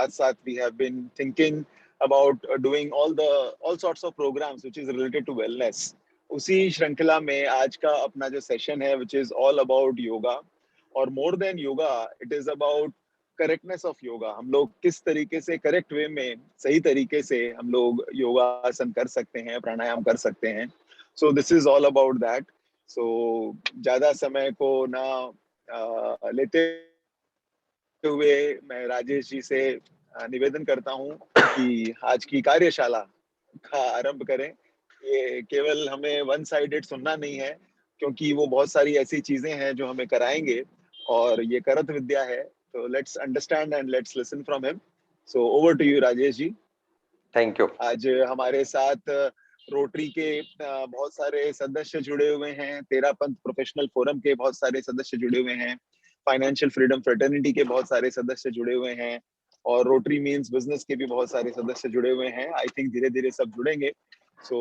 साथ साथ we have been thinking about doing all sorts of programs which is related to wellness. उसी श्रृंखला में आज का अपना जो सेशन है which is all about yoga, और more than yoga it is about correctness of yoga. हम लोग किस तरीके से करेक्ट वे में, सही तरीके से हम लोग योगासन कर सकते हैं, प्राणायाम कर सकते हैं. So this is all about that. So ज्यादा समय को ना लेते हुए मैं राजेश जी से निवेदन करता हूं कि आज की कार्यशाला का आरंभ करें. ये केवल हमें वन साइडेड सुनना नहीं है, क्योंकि वो बहुत सारी ऐसी चीजें हैं जो हमें कराएंगे, और ये करत विद्या है. तो let's understand and let's listen from him. So over to you Rajesh ji. Thank you. आज हमारे साथ रोटरी के बहुत सारे सदस्य जुड़े हुए हैं, तेरापंथ प्रोफेशनल फोरम के बहुत सारे सदस्य जुड़े हुए हैं, फाइनेंशियल फ्रीडम फ्रेटर्निटी के बहुत सारे सदस्य जुड़े हुए हैं, और रोटरी मीन्स बिजनेस के भी बहुत सारे सदस्य जुड़े हुए हैं. आई थिंक धीरे धीरे सब जुड़ेंगे. सो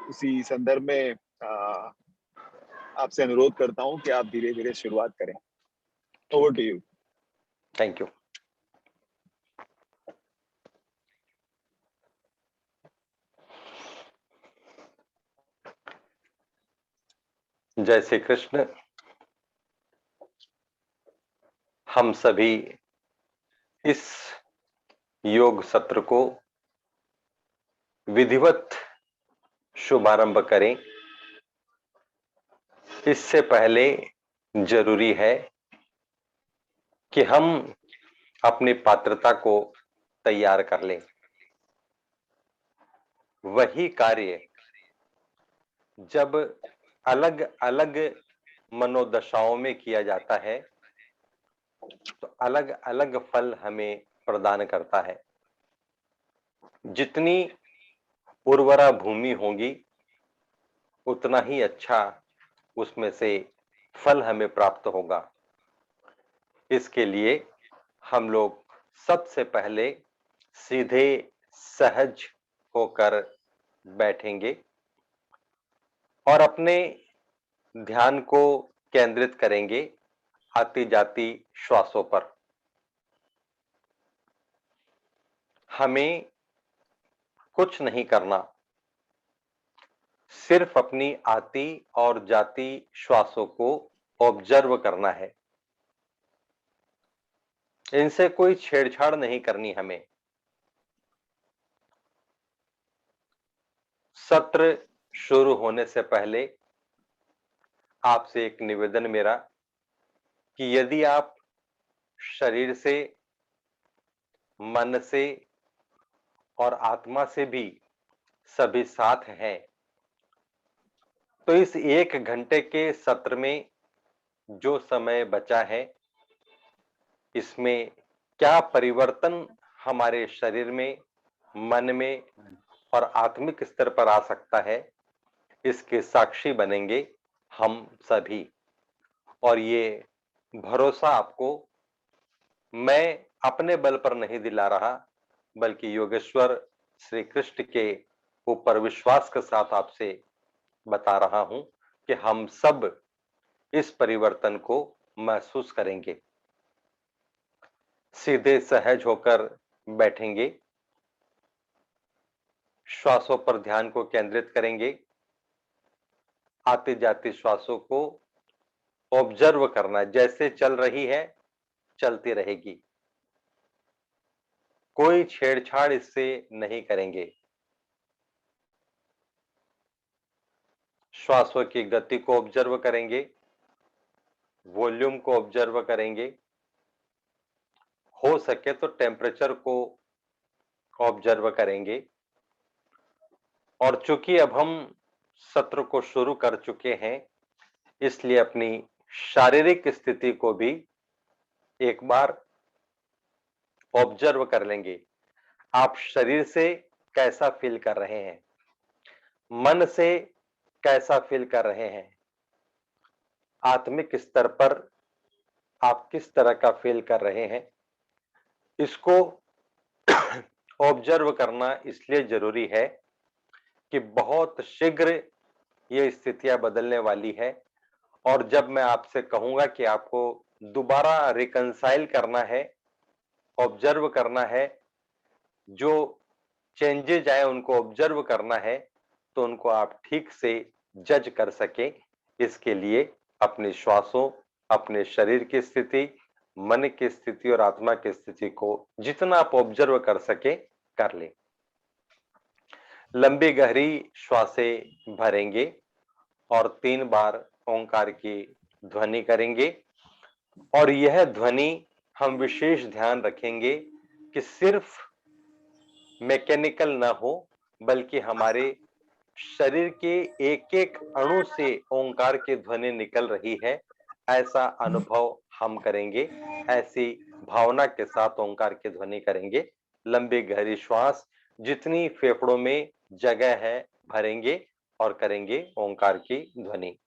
उसी संदर्भ में आपसे अनुरोध करता हूं कि आप धीरे धीरे शुरुआत करें. Over to you. Thank you. जय श्री कृष्ण. हम सभी इस योग सत्र को विधिवत शुभारंभ करें. इससे पहले जरूरी है कि हम अपनी पात्रता को तैयार कर लें. वही कार्य जब अलग अलग मनोदशाओं में किया जाता है तो अलग अलग फल हमें प्रदान करता है. जितनी उर्वरा भूमि होगी उतना ही अच्छा उसमें से फल हमें प्राप्त होगा. इसके लिए हम लोग सबसे पहले सीधे सहज होकर बैठेंगे और अपने ध्यान को केंद्रित करेंगे आती जाती श्वासों पर. हमें कुछ नहीं करना, सिर्फ अपनी आती और जाती श्वासों को ऑब्जर्व करना है. इनसे कोई छेड़छाड़ नहीं करनी हमें. सत्र शुरू होने से पहले आपसे एक निवेदन मेरा कि यदि आप शरीर से, मन से और आत्मा से भी सभी साथ हैं तो इस 1 घंटे के सत्र में जो समय बचा है इसमें क्या परिवर्तन हमारे शरीर में, मन में और आत्मिक स्तर पर आ सकता है, इसके साक्षी बनेंगे हम सभी. और ये भरोसा आपको मैं अपने बल पर नहीं दिला रहा, बल्कि योगेश्वर श्री कृष्ण के ऊपर विश्वास के साथ आपसे बता रहा हूं कि हम सब इस परिवर्तन को महसूस करेंगे. सीधे सहज होकर बैठेंगे, श्वासों पर ध्यान को केंद्रित करेंगे. आती जाती श्वासों को ऑब्जर्व करना, जैसे चल रही है चलती रहेगी, कोई छेड़छाड़ इससे नहीं करेंगे. श्वासों की गति को ऑब्जर्व करेंगे, वॉल्यूम को ऑब्जर्व करेंगे, हो सके तो टेम्परेचर को ऑब्जर्व करेंगे. और चूंकि अब हम सत्र को शुरू कर चुके हैं इसलिए अपनी शारीरिक स्थिति को भी एक बार ऑब्जर्व कर लेंगे. आप शरीर से कैसा फील कर रहे हैं, मन से कैसा फील कर रहे हैं, आत्मिक स्तर पर आप किस तरह का फील कर रहे हैं, इसको ऑब्जर्व करना इसलिए जरूरी है कि बहुत शीघ्र ये स्थितियां बदलने वाली है. और जब मैं आपसे कहूंगा कि आपको दोबारा रिकंसाइल करना है ऑब्जर्व करना है, जो चेंजेज आए उनको ऑब्जर्व करना है, तो उनको आप ठीक से जज कर सकें। इसके लिए अपने श्वासों, अपने शरीर की स्थिति, मन की स्थिति और आत्मा की स्थिति को जितना आप ऑब्जर्व कर सके कर लें। लंबी गहरी श्वासें भरेंगे और 3 बार ओंकार की ध्वनि करेंगे और यह ध्वनि हम विशेष ध्यान रखेंगे कि सिर्फ मैकेनिकल ना हो, बल्कि हमारे शरीर के एक-एक अणु से ओंकार की ध्वनि निकल रही है, ऐसा अनुभव हम करेंगे। ऐसी भावना के साथ ओंकार की ध्वनि करेंगे। लंबी गहरी श्वास जितनी फेफड़ों में जगह है भरेंगे और करेंगे ओंकार की ध्वनि।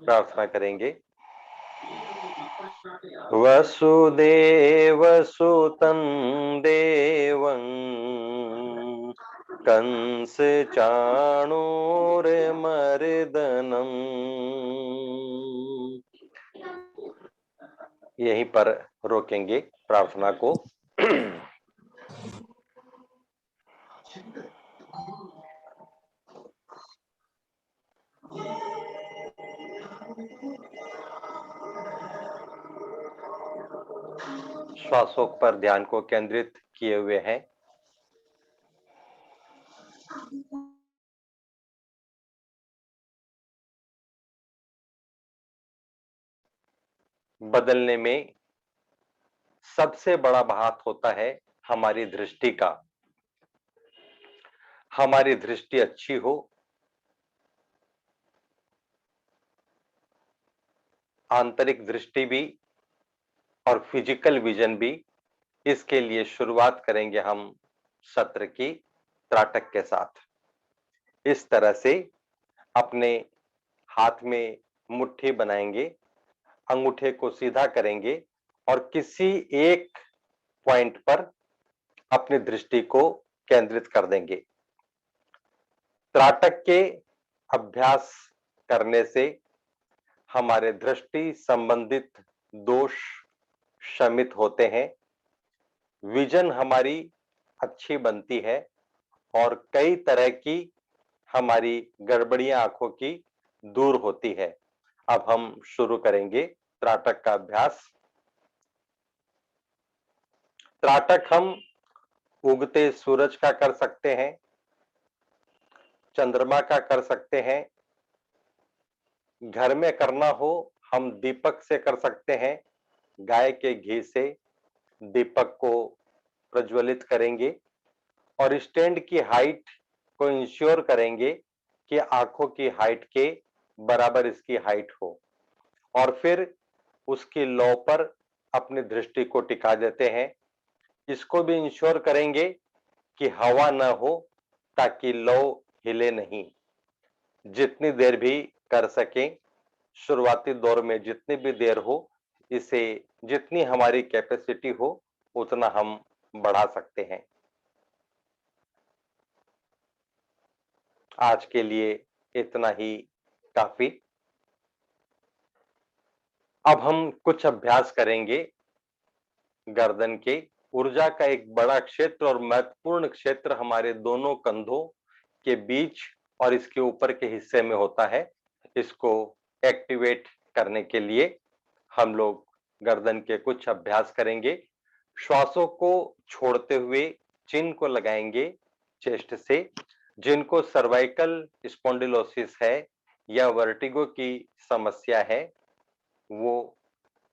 प्रार्थना करेंगे। वसुदेव सुतं देवं कंस चाणूरमर्दनम्। यहीं पर रोकेंगे प्रार्थना को। श्वासों पर ध्यान को केंद्रित किए हुए हैं। बदलने में सबसे बड़ा हाथ होता है हमारी दृष्टि का। हमारी दृष्टि अच्छी हो, आंतरिक दृष्टि भी और फिजिकल विजन भी। इसके लिए शुरुआत करेंगे हम सत्र की त्राटक के साथ। इस तरह से अपने हाथ में मुट्ठी बनाएंगे, अंगूठे को सीधा करेंगे और किसी एक पॉइंट पर अपनी दृष्टि को केंद्रित कर देंगे। त्राटक के अभ्यास करने से हमारे दृष्टि संबंधित दोष शमित होते हैं, विजन हमारी अच्छी बनती है और कई तरह की हमारी गड़बड़ियां आंखों की दूर होती है। अब हम शुरू करेंगे त्राटक का अभ्यास। त्राटक हम उगते सूरज का कर सकते हैं, चंद्रमा का कर सकते हैं, घर में करना हो हम दीपक से कर सकते हैं। गाय के घी से दीपक को प्रज्वलित करेंगे और स्टैंड की हाइट को इंश्योर करेंगे कि आंखों की हाइट के बराबर इसकी हाइट हो और फिर उसकी लौ पर अपनी दृष्टि को टिका देते हैं। इसको भी इंश्योर करेंगे कि हवा न हो ताकि लौ हिले नहीं। जितनी देर भी कर सकें, शुरुआती दौर में जितनी भी देर हो, इसे जितनी हमारी कैपेसिटी हो उतना हम बढ़ा सकते हैं। आज के लिए इतना ही काफी। अब हम कुछ अभ्यास करेंगे गर्दन के। ऊर्जा का एक बड़ा क्षेत्र और महत्वपूर्ण क्षेत्र हमारे दोनों कंधों के बीच और इसके ऊपर के हिस्से में होता है। इसको एक्टिवेट करने के लिए हम लोग गर्दन के कुछ अभ्यास करेंगे। श्वासों को छोड़ते हुए चिन को लगाएंगे चेस्ट से। जिनको सर्वाइकल स्पॉन्डिलोसिस है या वर्टिगो की समस्या है, वो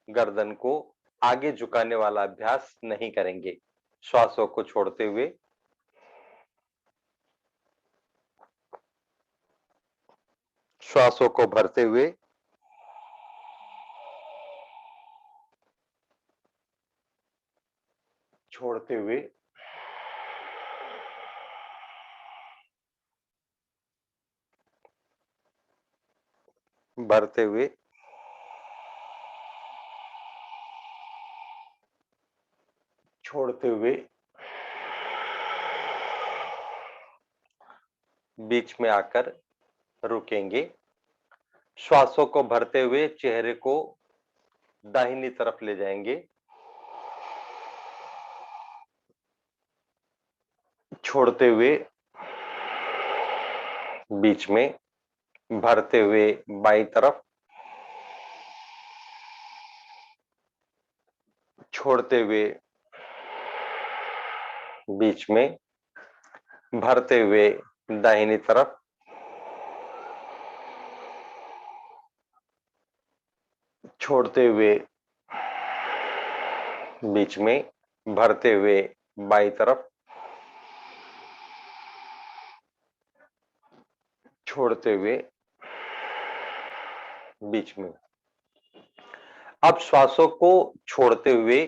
गर्दन को आगे झुकाने वाला अभ्यास नहीं करेंगे। श्वासों को छोड़ते हुए, श्वासों को भरते हुए, छोड़ते हुए, भरते हुए, छोड़ते हुए, बीच में आकर रुकेंगे। श्वासों को भरते हुए चेहरे को दाहिनी तरफ ले जाएंगे। छोड़ते हुए बीच में, भरते हुए बाईं तरफ, छोड़ते हुए बीच में, भरते हुए दाहिनी तरफ, छोड़ते हुए बीच में, भरते हुए बाईं तरफ, छोड़ते हुए बीच में। अब श्वासों को छोड़ते हुए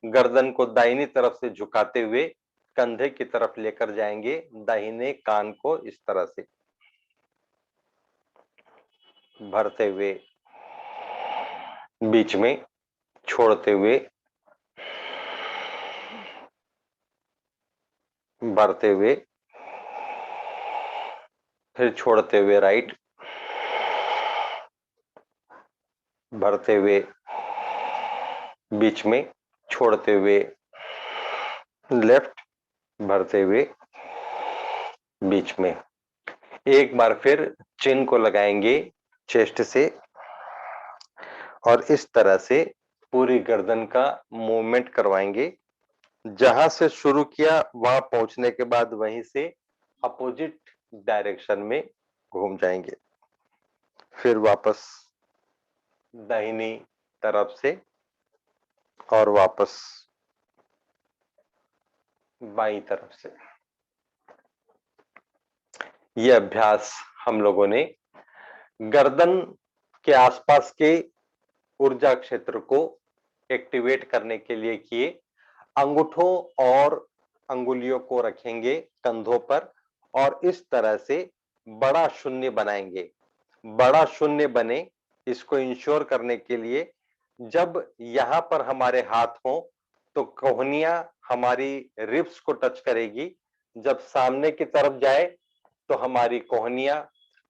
गर्दन को दाहिनी तरफ से झुकाते हुए कंधे की तरफ लेकर जाएंगे, दाहिने कान को इस तरह से भरते हुए बीच में, छोड़ते हुए, भरते हुए, फिर छोड़ते हुए राइट, भरते हुए बीच में, छोड़ते हुए लेफ्ट, भरते हुए बीच में। एक बार फिर चिन को लगाएंगे चेस्ट से और इस तरह से पूरी गर्दन का मूवमेंट करवाएंगे। जहां से शुरू किया वहां पहुंचने के बाद वहीं से अपोजिट डायरेक्शन में घूम जाएंगे। फिर वापस दाहिनी तरफ से और वापस बाईं तरफ से। ये अभ्यास हम लोगों ने गर्दन के आसपास के ऊर्जा क्षेत्र को एक्टिवेट करने के लिए किए। अंगूठों और अंगुलियों को रखेंगे कंधों पर और इस तरह से बड़ा शून्य बनाएंगे। बड़ा शून्य बने, इसको इंश्योर करने के लिए जब यहां पर हमारे हाथ हो तो कोहनियां हमारी रिब्स को टच करेगी। जब सामने की तरफ जाए तो हमारी कोहनियां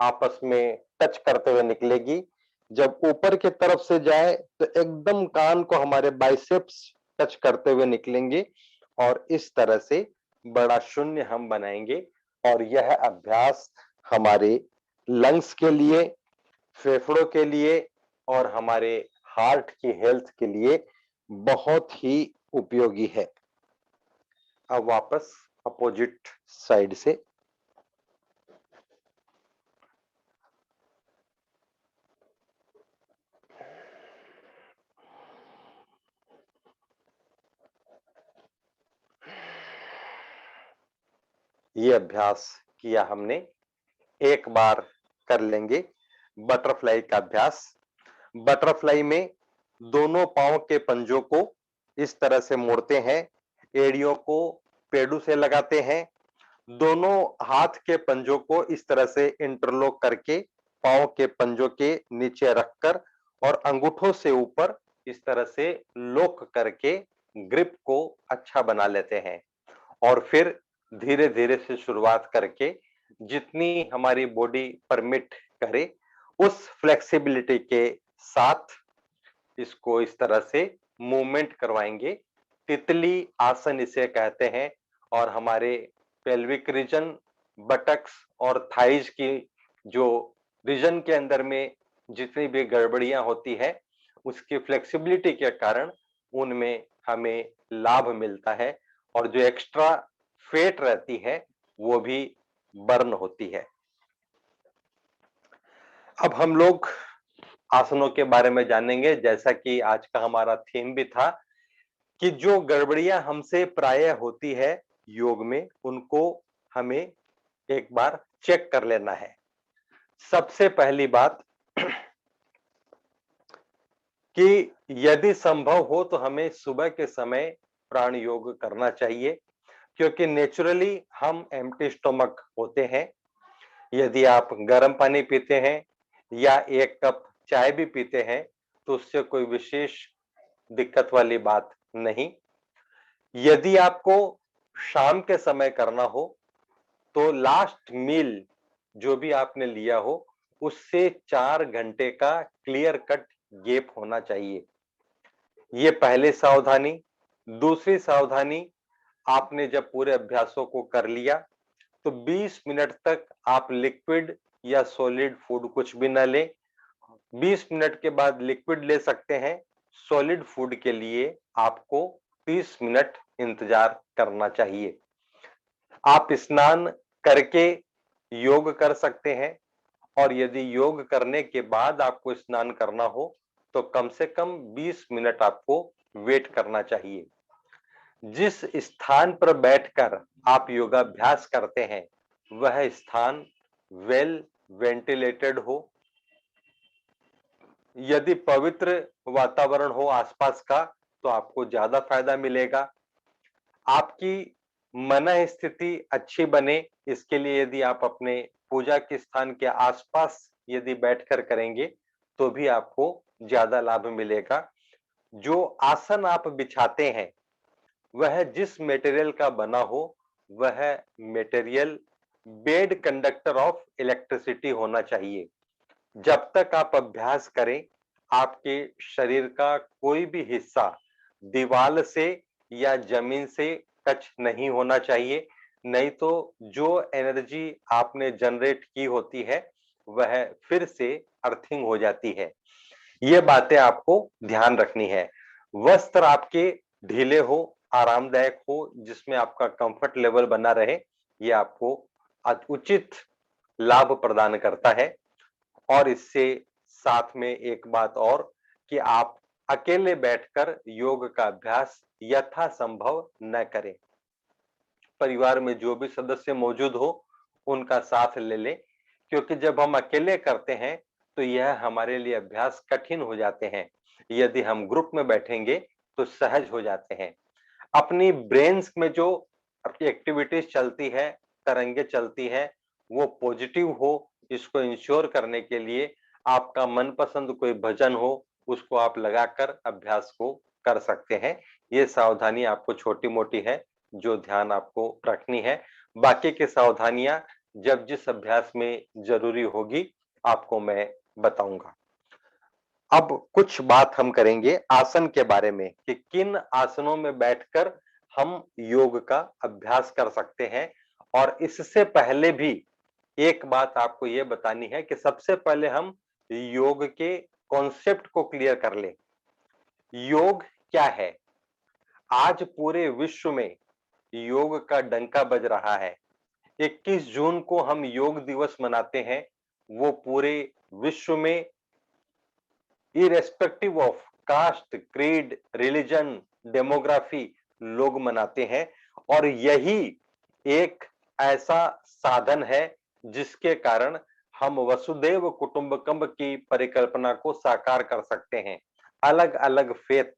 आपस में टच करते हुए निकलेगी। जब ऊपर की तरफ से जाए तो एकदम कान को हमारे बाइसेप्स टच करते हुए निकलेंगे और इस तरह से बड़ा शून्य हम बनाएंगे। और यह अभ्यास हमारे लंग्स के लिए, फेफड़ों के लिए और हमारे हार्ट की हेल्थ के लिए बहुत ही उपयोगी है। अब वापस अपोजिट साइड से ये अभ्यास किया हमने, एक बार कर लेंगे बटरफ्लाई का अभ्यास। बटरफ्लाई में दोनों पांव के पंजों को इस तरह से मोड़ते हैं, एड़ियों को पेडू से लगाते हैं, दोनों हाथ के पंजों को इस तरह से इंटरलॉक करके पांव के पंजों के नीचे रखकर और अंगूठों से ऊपर इस तरह से लॉक करके ग्रिप को अच्छा बना लेते हैं। और फिर धीरे धीरे से शुरुआत करके जितनी हमारी बॉडी परमिट करे उस फ्लेक्सिबिलिटी के साथ इसको इस तरह से मूवमेंट करवाएंगे। तितली आसन इसे कहते हैं और हमारे पेल्विक रीजन, बटक्स और थाइज की जो रीजन के अंदर में जितनी भी गड़बड़ियां होती है उसकी फ्लेक्सिबिलिटी के कारण उनमें हमें लाभ मिलता है और जो एक्स्ट्रा फैट रहती है वो भी बर्न होती है। अब हम लोग आसनों के बारे में जानेंगे, जैसा कि आज का हमारा थीम भी था कि जो गड़बड़ियां हमसे प्रायः होती है योग में, उनको हमें एक बार चेक कर लेना है। सबसे पहली बात कि यदि संभव हो तो हमें सुबह के समय प्राण योग करना चाहिए, क्योंकि नेचुरली हम एम्प्टी स्टोमक होते हैं। यदि आप गर्म पानी पीते हैं या 1 कप चाय भी पीते हैं तो उससे कोई विशेष दिक्कत वाली बात नहीं। यदि आपको शाम के समय करना हो तो लास्ट मील जो भी आपने लिया हो उससे 4 घंटे का क्लियर कट गैप होना चाहिए। ये पहली सावधानी। दूसरी सावधानी, आपने जब पूरे अभ्यासों को कर लिया तो 20 मिनट तक आप लिक्विड या सॉलिड फूड कुछ भी न लें। 20 मिनट के बाद लिक्विड ले सकते हैं। सॉलिड फूड के लिए आपको 30 मिनट इंतजार करना चाहिए। आप स्नान करके योग कर सकते हैं, और यदि योग करने के बाद आपको स्नान करना हो तो कम से कम 20 मिनट आपको वेट करना चाहिए। जिस स्थान पर बैठकर आप योगाभ्यास करते हैं वह स्थान वेल वेंटिलेटेड हो। यदि पवित्र वातावरण हो आसपास का तो आपको ज्यादा फायदा मिलेगा। आपकी मन स्थिति अच्छी बने, इसके लिए यदि आप अपने पूजा के स्थान के आसपास यदि बैठकर करेंगे तो भी आपको ज्यादा लाभ मिलेगा। जो आसन आप बिछाते हैं वह जिस मटेरियल का बना हो वह material bad conductor of electricity होना चाहिए। जब तक आप अभ्यास करें आपके शरीर का कोई भी हिस्सा दीवार से या जमीन से टच नहीं होना चाहिए, नहीं तो जो एनर्जी आपने जनरेट की होती है वह फिर से अर्थिंग हो जाती है। ये बातें आपको ध्यान रखनी है। वस्त्र आपके ढीले हो, आरामदायक हो, जिसमें आपका कंफर्ट लेवल बना रहे, ये आपको उचित लाभ प्रदान करता है। और इससे साथ में एक बात और कि आप अकेले बैठकर योग का अभ्यास यथासंभव न करें। परिवार में जो भी सदस्य मौजूद हो उनका साथ ले लें, क्योंकि जब हम अकेले करते हैं तो यह हमारे लिए अभ्यास कठिन हो जाते हैं। यदि हम ग्रुप में बैठेंगे तो सहज हो जाते हैं। अपनी ब्रेन्स में जो एक्टिविटीज चलती है, तरंगे चलती है, वो पॉजिटिव हो, इसको इंश्योर करने के लिए आपका मनपसंद कोई भजन हो उसको आप लगाकर अभ्यास को कर सकते हैं। ये सावधानी आपको छोटी मोटी है जो ध्यान आपको रखनी है। बाकी की सावधानियां जब जिस अभ्यास में जरूरी होगी आपको मैं बताऊंगा। अब कुछ बात हम करेंगे आसन के बारे में कि किन आसनों में बैठकर हम योग का अभ्यास कर सकते हैं। और इससे पहले भी एक बात आपको यह बतानी है कि सबसे पहले हम योग के कॉन्सेप्ट को क्लियर कर लें। योग क्या है? आज पूरे विश्व में योग का डंका बज रहा है। 21 जून को हम योग दिवस मनाते हैं। वो पूरे विश्व में irrespective of caste, creed, religion, demography लोग मनाते हैं। और यही एक ऐसा साधन है जिसके कारण हम वसुदैव कुटुंबकम की परिकल्पना को साकार कर सकते हैं। अलग अलग फेथ,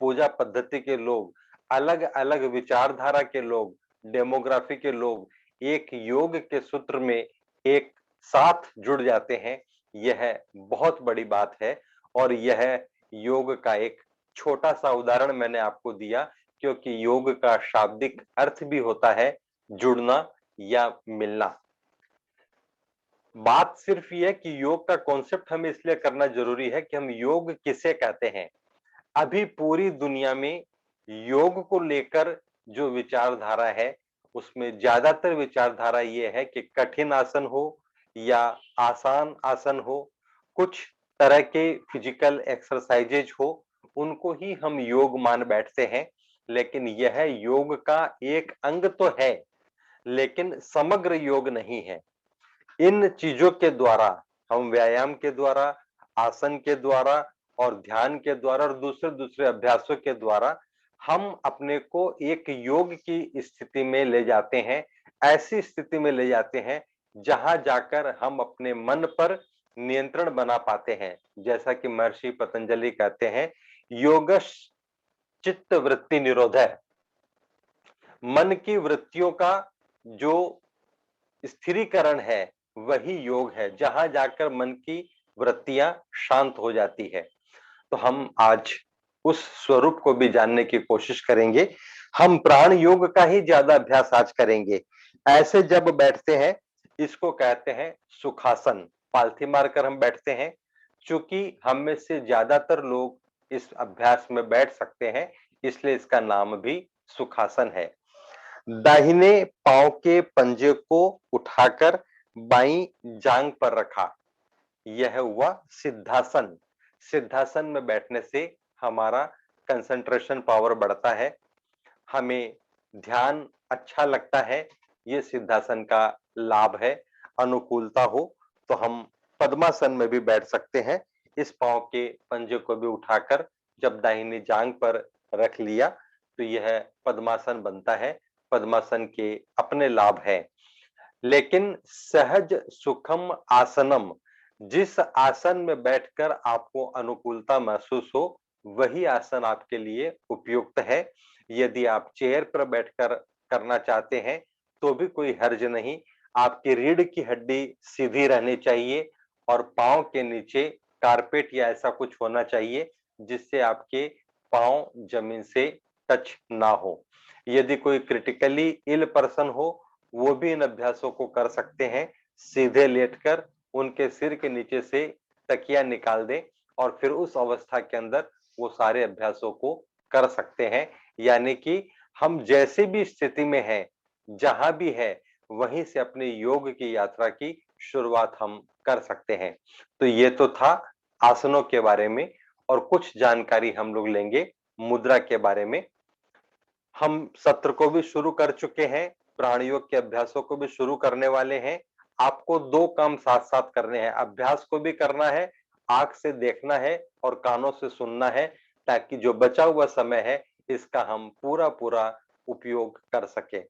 पूजा पद्धति के लोग, अलग अलग विचारधारा के लोग, डेमोग्राफी के लोग एक योग के सूत्र में एक साथ जुड़ जाते हैं। यह बहुत बड़ी बात है। और यह योग का एक छोटा सा उदाहरण मैंने आपको दिया, क्योंकि योग का शाब्दिक अर्थ भी होता है जुड़ना या मिलना। बात सिर्फ यह है कि योग का कॉन्सेप्ट हमें इसलिए करना जरूरी है कि हम योग किसे कहते हैं। अभी पूरी दुनिया में योग को लेकर जो विचारधारा है उसमें ज्यादातर विचारधारा ये है कि कठिन आसन हो या आसान आसन हो, कुछ तरह के फिजिकल एक्सरसाइजेज हो उनको ही हम योग मान बैठते हैं, लेकिन यह योग का एक अंग तो है, लेकिन समग्र योग नहीं है। इन चीजों के द्वारा, हम व्यायाम के द्वारा, आसन के द्वारा और ध्यान के द्वारा और दूसरे दूसरे अभ्यासों के द्वारा हम अपने को एक योग की स्थिति में ले जाते हैं, ऐसी स्थिति में ले जाते हैं जहां जाकर हम अपने मन पर नियंत्रण बना पाते हैं। जैसा कि महर्षि पतंजलि कहते हैं, योगश चित्त वृत्ति निरोधः। मन की वृत्तियों का जो स्थिरीकरण है वही योग है, जहां जाकर मन की वृत्तियां शांत हो जाती है। तो हम आज उस स्वरूप को भी जानने की कोशिश करेंगे। हम प्राण योग का ही ज्यादा अभ्यास आज करेंगे। ऐसे जब बैठते हैं, इसको कहते हैं सुखासन। पालथी मारकर हम बैठते हैं। चूंकि हम में से ज्यादातर लोग इस अभ्यास में बैठ सकते हैं, इसलिए इसका नाम भी सुखासन है। दाहिने पांव के पंजे को उठाकर बाईं जांग पर रखा, यह हुआ सिद्धासन। सिद्धासन में बैठने से हमारा कंसंट्रेशन पावर बढ़ता है, हमें ध्यान अच्छा लगता है। ये सिद्धासन का लाभ है। अनुकूलता हो तो हम पद्मासन में भी बैठ सकते हैं। इस पांव के पंजे को भी उठाकर जब दाहिनी जांग पर रख लिया तो यह पद्मासन बनता है। पद्मासन के अपने लाभ हैं, लेकिन सहज सुखम आसनम, जिस आसन में बैठकर आपको अनुकूलता महसूस हो वही आसन आपके लिए उपयुक्त है। यदि आप चेयर पर बैठकर करना चाहते हैं तो भी कोई हर्ज नहीं। आपकी रीढ़ की हड्डी सीधी रहनी चाहिए और पांव के नीचे कारपेट या ऐसा कुछ होना चाहिए जिससे आपके पांव जमीन से टच ना हो। यदि कोई क्रिटिकली इल पर्सन हो वो भी इन अभ्यासों को कर सकते हैं। सीधे लेटकर उनके सिर के नीचे से तकिया निकाल दें और फिर उस अवस्था के अंदर वो सारे अभ्यासों को कर सकते हैं। यानी कि हम जैसे भी स्थिति में हैं, जहां भी है, वहीं से अपनी योग की यात्रा की शुरुआत हम कर सकते हैं। तो ये तो था आसनों के बारे में, और कुछ जानकारी हम लोग लेंगे मुद्रा के बारे में। हम सत्र को भी शुरू कर चुके हैं, प्राणयोग के अभ्यासों को भी शुरू करने वाले हैं। आपको दो काम साथ साथ करने हैं, अभ्यास को भी करना है, आंख से देखना है और कानों से सुनना है, ताकि जो बचा हुआ समय है इसका हम पूरा पूरा उपयोग कर सके।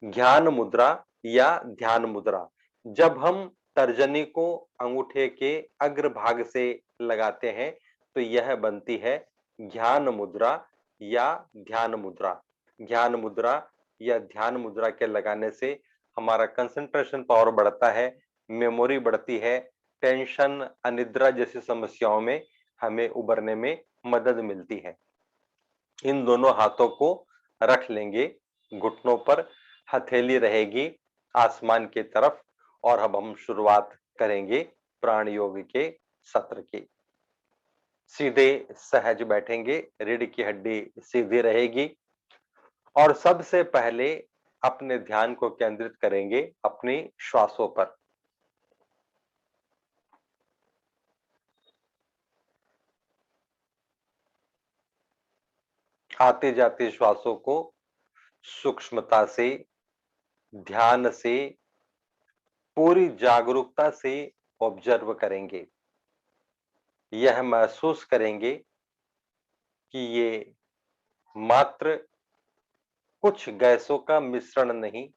ज्ञान मुद्रा या ध्यान मुद्रा, जब हम तर्जनी को अंगूठे के अग्रभाग से लगाते हैं तो यह बनती है ज्ञान मुद्रा या ध्यान मुद्रा। ज्ञान मुद्रा या ध्यान मुद्रा के लगाने से हमारा कंसंट्रेशन पावर बढ़ता है, मेमोरी बढ़ती है, टेंशन, अनिद्रा जैसी समस्याओं में हमें उबरने में मदद मिलती है। इन दोनों हाथों को रख लेंगे घुटनों पर, हथेली रहेगी आसमान की तरफ, और अब हम शुरुआत करेंगे प्राण योग के सत्र की। सीधे सहज बैठेंगे, रीढ़ की हड्डी सीधी रहेगी और सबसे पहले अपने ध्यान को केंद्रित करेंगे अपनी श्वासों पर। आते जाते श्वासों को सूक्ष्मता से, ध्यान से, पूरी जागरूकता से ऑब्जर्व करेंगे। यह महसूस करेंगे कि ये मात्र कुछ गैसों का मिश्रण नहीं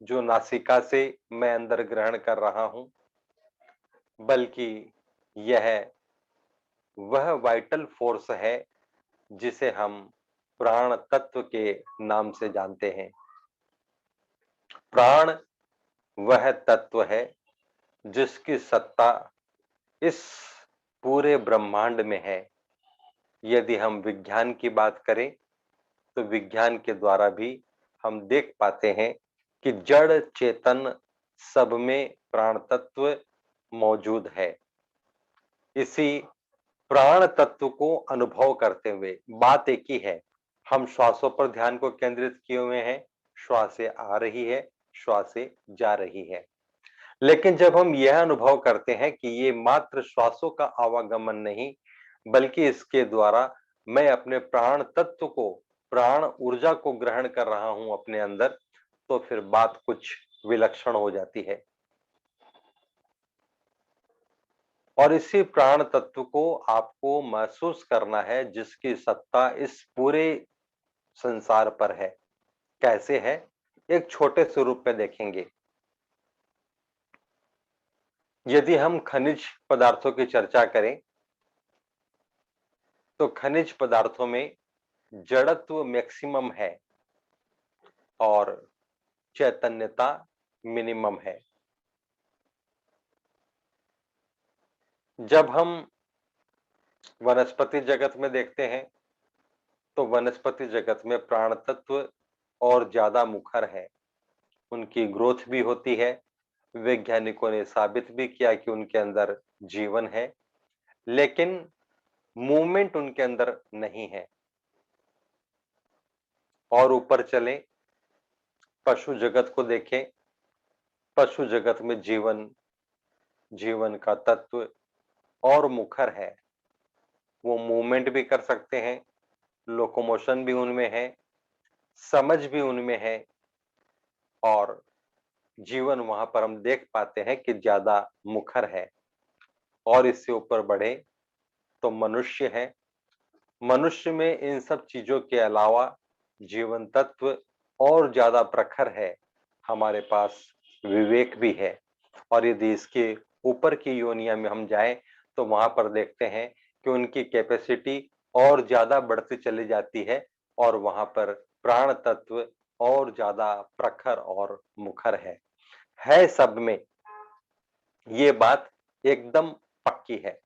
जो नासिका से मैं अंदर ग्रहण कर रहा हूं, बल्कि यह वह वाइटल फोर्स है जिसे हम प्राण तत्व के नाम से जानते हैं। प्राण वह तत्व है जिसकी सत्ता इस पूरे ब्रह्मांड में है। यदि हम विज्ञान की बात करें तो विज्ञान के द्वारा भी हम देख पाते हैं कि जड़ चेतन सब में प्राण तत्व मौजूद है। इसी प्राण तत्व को अनुभव करते हुए, बात एक ही है, हम श्वासों पर ध्यान को केंद्रित किए हुए हैं, श्वासें आ रही है, श्वासें जा रही है, लेकिन जब हम यह अनुभव करते हैं कि ये मात्र श्वासों का आवागमन नहीं, बल्कि इसके द्वारा मैं अपने प्राण तत्व को, प्राण ऊर्जा को ग्रहण कर रहा हूं अपने अंदर, तो फिर बात कुछ विलक्षण हो जाती है। और इसी प्राण तत्व को आपको महसूस करना है, जिसकी सत्ता इस पूरे संसार पर है। कैसे है? एक छोटे स्वरूप में देखेंगे। यदि हम खनिज पदार्थों की चर्चा करें, तो खनिज पदार्थों में जड़त्व मैक्सिमम है और चैतन्यता मिनिमम है। जब हम वनस्पति जगत में देखते हैं, तो वनस्पति जगत में प्राण तत्व और ज्यादा मुखर है। उनकी ग्रोथ भी होती है। वैज्ञानिकों ने साबित भी किया कि उनके अंदर जीवन है, लेकिन मूवमेंट उनके अंदर नहीं है। और ऊपर चलें, पशु जगत को देखें। पशु जगत में जीवन का तत्व और मुखर है। वो मूवमेंट भी कर सकते हैं, लोकोमोशन भी उनमें है, समझ भी उनमें है, और जीवन वहां पर हम देख पाते हैं कि ज्यादा मुखर है। और इससे ऊपर बढ़े तो मनुष्य है। मनुष्य में इन सब चीजों के अलावा जीवन तत्व और ज्यादा प्रखर है। हमारे पास विवेक भी है। और यदि इसके ऊपर की योनिया में हम जाएं, तो वहां पर देखते हैं कि उनकी कैपेसिटी और ज्यादा बढ़ती चली जाती है, और वहां पर प्राण तत्व और ज्यादा प्रखर और मुखर है सब में। ये बात एकदम पक्की है।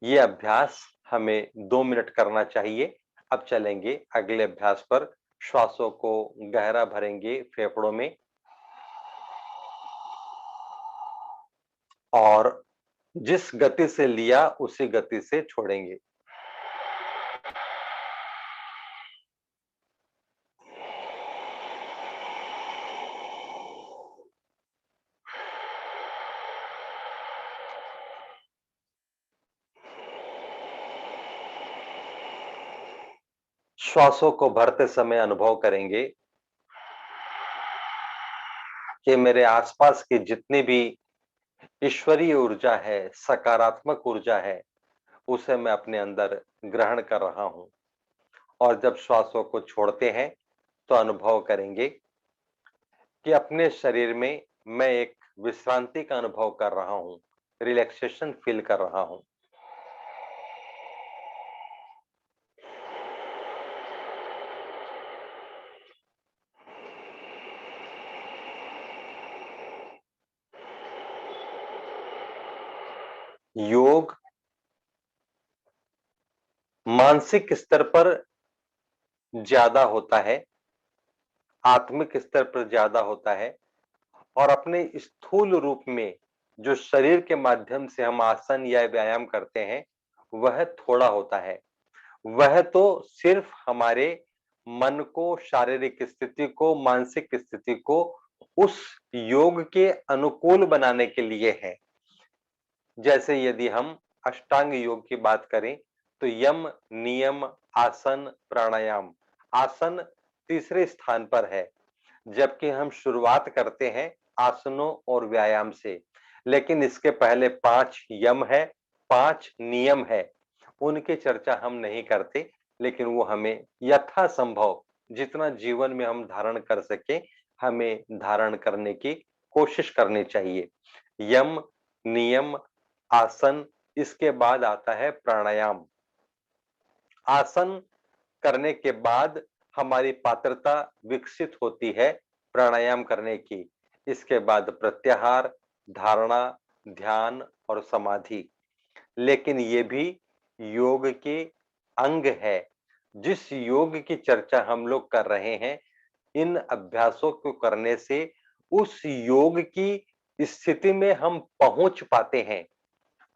ये अभ्यास हमें 2 मिनट करना चाहिए। अब चलेंगे अगले अभ्यास पर। श्वासों को गहरा भरेंगे फेफड़ों में, और जिस गति से लिया उसी गति से छोड़ेंगे। श्वासों को भरते समय अनुभव करेंगे कि मेरे आसपास की जितनी भी ईश्वरीय ऊर्जा है, सकारात्मक ऊर्जा है, उसे मैं अपने अंदर ग्रहण कर रहा हूं। और जब श्वासों को छोड़ते हैं, तो अनुभव करेंगे कि अपने शरीर में मैं एक विश्रांति का अनुभव कर रहा हूं, रिलैक्सेशन फील कर रहा हूं। योग मानसिक स्तर पर ज्यादा होता है, आत्मिक स्तर पर ज्यादा होता है, और अपने स्थूल रूप में जो शरीर के माध्यम से हम आसन या व्यायाम करते हैं, वह थोड़ा होता है। वह तो सिर्फ हमारे मन को, शारीरिक स्थिति को, मानसिक स्थिति को उस योग के अनुकूल बनाने के लिए है। जैसे यदि हम अष्टांग योग की बात करें, तो यम, नियम, आसन, प्राणायाम। आसन तीसरे स्थान पर है, जबकि हम शुरुआत करते हैं आसनों और व्यायाम से। लेकिन इसके पहले 5 यम है, 5 नियम है। उनकी चर्चा हम नहीं करते, लेकिन वो हमें यथासंभव जितना जीवन में हम धारण कर सके, हमें धारण करने की कोशिश करनी चाहिए। यम, नियम, आसन, इसके बाद आता है प्राणायाम। आसन करने के बाद हमारी पात्रता विकसित होती है प्राणायाम करने की। इसके बाद प्रत्याहार, धारणा, ध्यान और समाधि। लेकिन ये भी योग के अंग है। जिस योग की चर्चा हम लोग कर रहे हैं, इन अभ्यासों को करने से उस योग की स्थिति में हम पहुंच पाते हैं।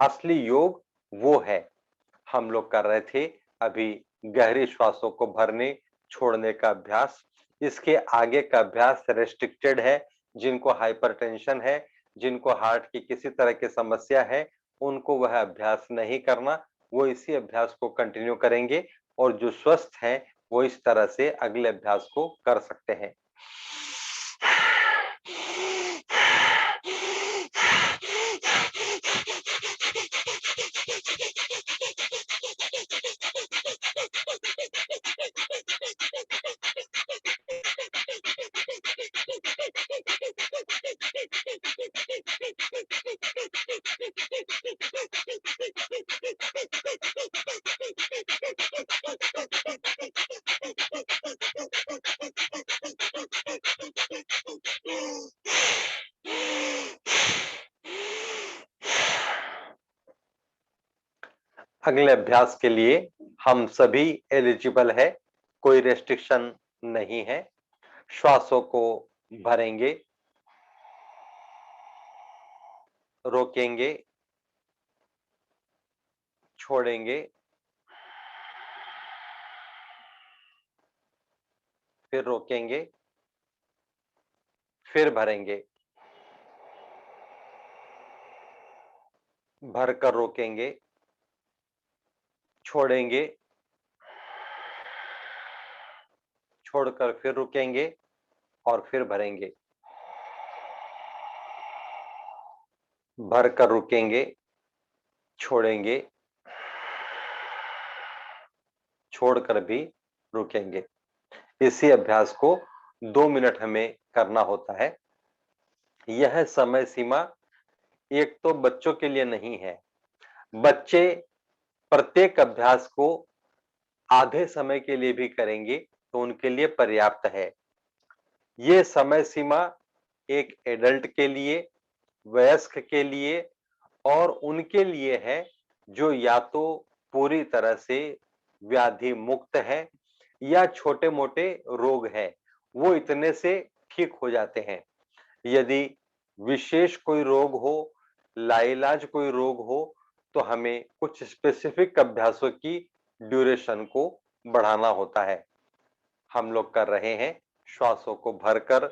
असली योग वो है। हम लोग कर रहे थे अभी गहरी श्वासों को भरने छोड़ने का अभ्यास। इसके आगे का अभ्यास रेस्ट्रिक्टेड है। जिनको हाइपरटेंशन है, जिनको हार्ट की किसी तरह की समस्या है उनको वह अभ्यास नहीं करना, वो इसी अभ्यास को कंटिन्यू करेंगे और जो स्वस्थ हैं वो इस तरह से अगले अभ्यास को कर सकते हैं। अगले अभ्यास के लिए हम सभी एलिजिबल है, कोई रेस्ट्रिक्शन नहीं है। श्वासों को भरेंगे, रोकेंगे, छोड़ेंगे, फिर रोकेंगे, फिर भरेंगे, भरकर रोकेंगे, छोड़ेंगे, छोड़कर फिर रुकेंगे और फिर भरेंगे, भरकर रुकेंगे, छोड़ेंगे, छोड़कर भी रुकेंगे। इसी अभ्यास को 2 मिनट हमें करना होता है। यह समय सीमा एक तो बच्चों के लिए नहीं है, बच्चे प्रत्येक अभ्यास को आधे समय के लिए भी करेंगे तो उनके लिए पर्याप्त है। ये समय सीमा एक एडल्ट के लिए, वयस्क के लिए और उनके लिए है जो या तो पूरी तरह से व्याधि मुक्त है या छोटे मोटे रोग है, वो इतने से ठीक हो जाते हैं। यदि विशेष कोई रोग हो, लाइलाज कोई रोग हो, तो हमें कुछ स्पेसिफिक अभ्यासों की ड्यूरेशन को बढ़ाना होता है। हम लोग कर रहे हैं श्वासों को भरकर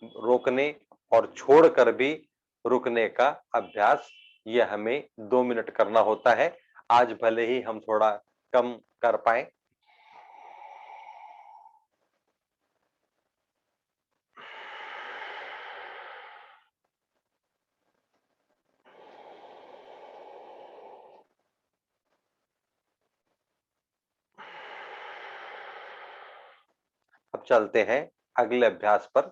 रोकने और छोड़कर भी रुकने का अभ्यास। यह हमें 2 मिनट करना होता है। आज भले ही हम थोड़ा कम कर पाए। अब चलते हैं अगले अभ्यास पर।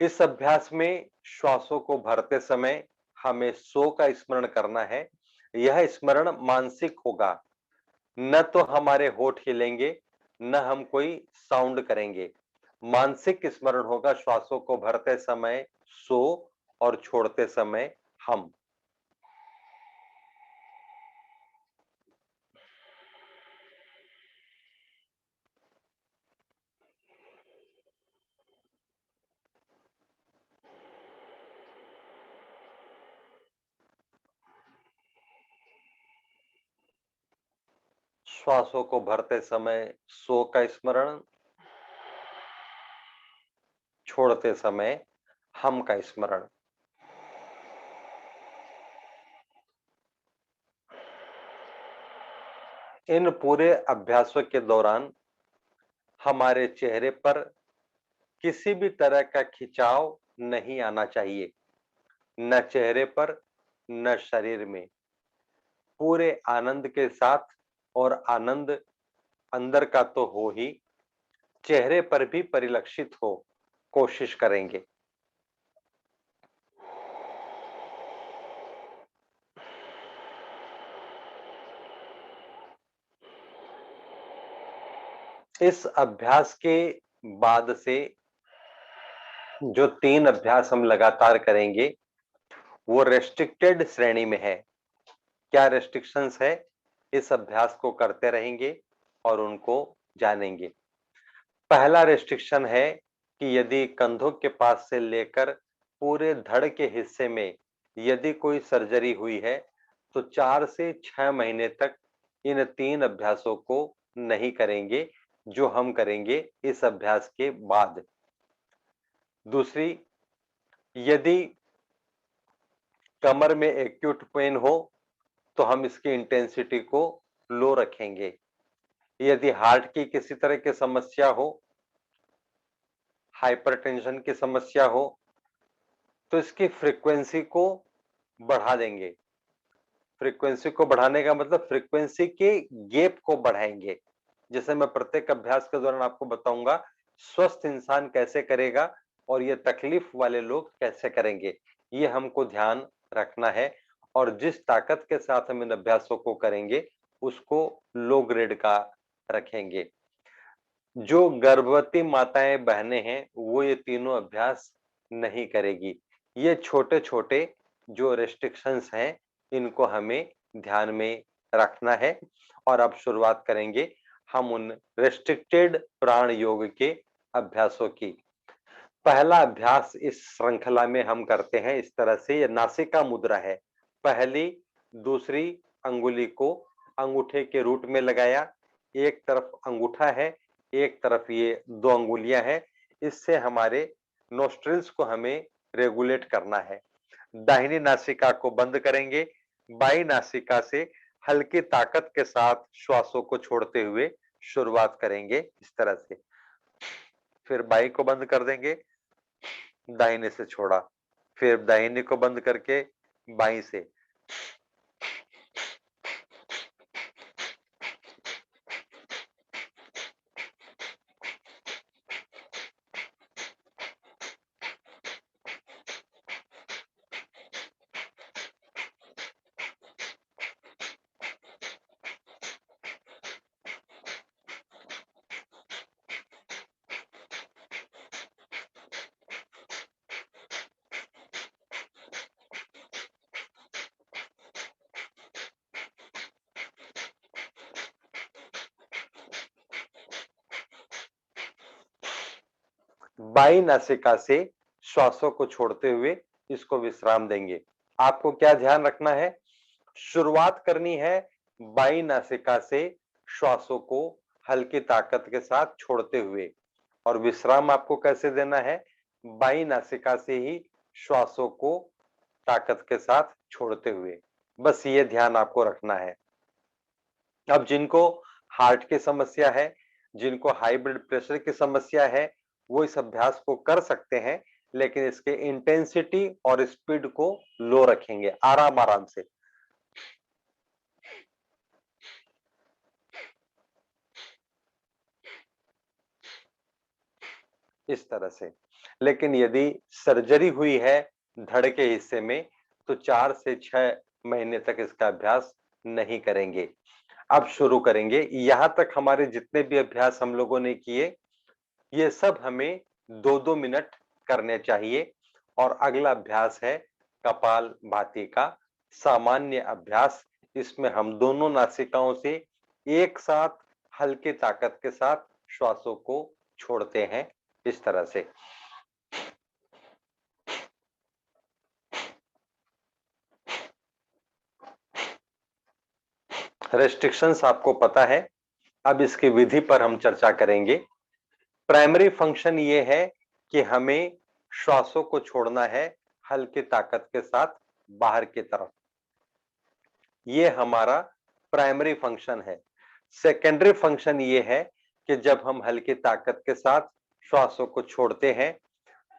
इस अभ्यास में श्वासों को भरते समय हमें सो का स्मरण करना है। यह स्मरण मानसिक होगा, न तो हमारे होठ हिलेंगे न हम कोई साउंड करेंगे। मानसिक स्मरण होगा श्वासों को भरते समय सो और छोड़ते समय हम। श्वासों को भरते समय सो का स्मरण, छोड़ते समय हम का स्मरण। इन पूरे अभ्यासों के दौरान हमारे चेहरे पर किसी भी तरह का खिंचाव नहीं आना चाहिए, न चेहरे पर न शरीर में। पूरे आनंद के साथ, और आनंद अंदर का तो हो ही, चेहरे पर भी परिलक्षित हो, कोशिश करेंगे। इस अभ्यास के बाद से जो 3 अभ्यास हम लगातार करेंगे वो रेस्ट्रिक्टेड श्रेणी में है। क्या रेस्ट्रिक्शंस है? इस अभ्यास को करते रहेंगे और उनको जानेंगे। पहला रेस्ट्रिक्शन है कि यदि कंधों के पास से लेकर पूरे धड़ के हिस्से में यदि कोई सर्जरी हुई है तो 4 से 6 महीने तक इन 3 अभ्यासों को नहीं करेंगे, जो हम करेंगे इस अभ्यास के बाद। दूसरी, यदि कमर में एक्यूट पेन हो तो हम इसकी इंटेंसिटी को लो रखेंगे। यदि हार्ट की किसी तरह की समस्या हो, हाइपरटेंशन की समस्या हो, तो इसकी फ्रीक्वेंसी को बढ़ा देंगे। फ्रीक्वेंसी को बढ़ाने का मतलब फ्रीक्वेंसी के गैप को बढ़ाएंगे। जैसे मैं प्रत्येक अभ्यास के दौरान आपको बताऊंगा स्वस्थ इंसान कैसे करेगा और ये तकलीफ वाले लोग कैसे करेंगे, ये हमको ध्यान रखना है। और जिस ताकत के साथ हम इन अभ्यासों को करेंगे उसको लो ग्रेड का रखेंगे। जो गर्भवती माताएं बहनें हैं वो ये तीनों अभ्यास नहीं करेगी। ये छोटे छोटे जो रेस्ट्रिक्शंस हैं इनको हमें ध्यान में रखना है। और अब शुरुआत करेंगे हम उन रेस्ट्रिक्टेड प्राण योग के अभ्यासों की। पहला अभ्यास इस श्रृंखला में हम करते हैं इस तरह से, ये नासिका मुद्रा है। पहली दूसरी अंगुली को अंगूठे के रूट में लगाया, एक तरफ अंगूठा है, एक तरफ ये दो अंगुलियां हैं। इससे हमारे नोस्ट्रिल्स को हमें रेगुलेट करना है। दाहिनी नासिका को बंद करेंगे, बाई नासिका से हल्की ताकत के साथ श्वासों को छोड़ते हुए शुरुआत करेंगे इस तरह से। फिर बाई को बंद कर देंगे, दाहिने से छोड़ा, फिर दाहिने को बंद करके बाई से। बाई नासिका से श्वासों को छोड़ते हुए इसको विश्राम देंगे। आपको क्या ध्यान रखना है, शुरुआत करनी है बाई नासिका से श्वासों को हल्की ताकत के साथ छोड़ते हुए, और विश्राम आपको कैसे देना है, बाई नासिका से ही श्वासों को ताकत के साथ छोड़ते हुए। बस ये ध्यान आपको रखना है। अब जिनको हार्ट की समस्या है, जिनको हाई ब्लड प्रेशर की समस्या है, वो इस अभ्यास को कर सकते हैं, लेकिन इसके इंटेंसिटी और स्पीड को लो रखेंगे, आराम आराम से। इस तरह से। लेकिन यदि सर्जरी हुई है धड़ के हिस्से में तो 4 से 6 महीने तक इसका अभ्यास नहीं करेंगे। अब शुरू करेंगे। यहां तक हमारे जितने भी अभ्यास हम लोगों ने किए ये सब हमें 2-2 मिनट करने चाहिए। और अगला अभ्यास है कपालभाति का सामान्य अभ्यास। इसमें हम दोनों नासिकाओं से एक साथ हल्की ताकत के साथ श्वासों को छोड़ते हैं इस तरह से। रेस्ट्रिक्शंस आपको पता है, अब इसकी विधि पर हम चर्चा करेंगे। प्राइमरी फंक्शन ये है कि हमें श्वासों को छोड़ना है हल्की ताकत के साथ बाहर की तरफ, ये हमारा प्राइमरी फंक्शन है। सेकेंडरी फंक्शन ये है कि जब हम हल्की ताकत के साथ श्वासों को छोड़ते हैं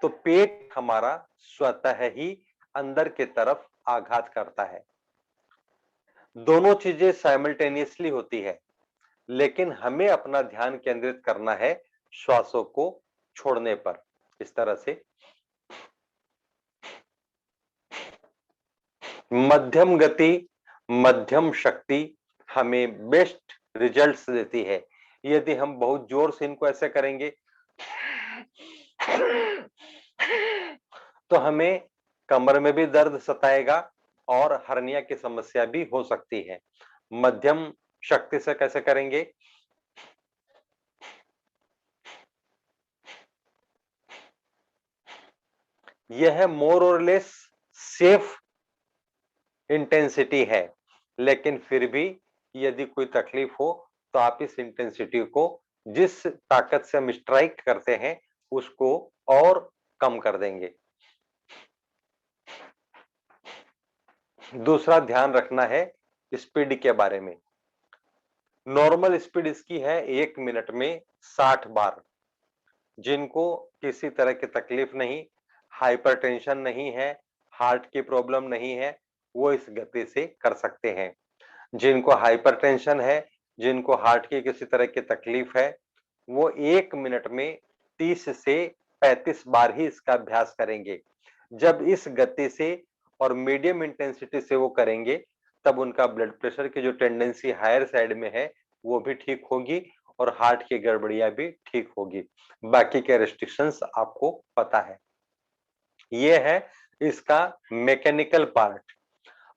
तो पेट हमारा स्वतः ही अंदर की तरफ आघात करता है। दोनों चीजें साइमल्टेनियसली होती है, लेकिन हमें अपना ध्यान केंद्रित करना है श्वासों को छोड़ने पर इस तरह से। मध्यम गति, मध्यम शक्ति हमें बेस्ट रिजल्ट्स देती है। यदि हम बहुत जोर से इनको ऐसे करेंगे तो हमें कमर में भी दर्द सताएगा और हर्निया की समस्या भी हो सकती है। मध्यम शक्ति से कैसे करेंगे, यह मोर और लेस सेफ इंटेंसिटी है, लेकिन फिर भी यदि कोई तकलीफ हो तो आप इस इंटेंसिटी को जिस ताकत से हम स्ट्राइक करते हैं उसको और कम कर देंगे। दूसरा ध्यान रखना है स्पीड के बारे में। नॉर्मल स्पीड इसकी है 1 मिनट में 60 बार। जिनको किसी तरह की तकलीफ नहीं, हाइपरटेंशन नहीं है, हार्ट की प्रॉब्लम नहीं है, वो इस गति से कर सकते हैं। जिनको हाइपरटेंशन है, जिनको हार्ट की किसी तरह की तकलीफ है, वो 1 मिनट में 30 से 35 बार ही इसका अभ्यास करेंगे। जब इस गति से और मीडियम इंटेंसिटी से वो करेंगे, तब उनका ब्लड प्रेशर की जो टेंडेंसी हायर साइड में है, वो भी ठीक होगी और हार्ट की गड़बड़ियां भी ठीक होगी। बाकी के रेस्ट्रिक्शंस आपको पता है। ये है इसका मैकेनिकल पार्ट।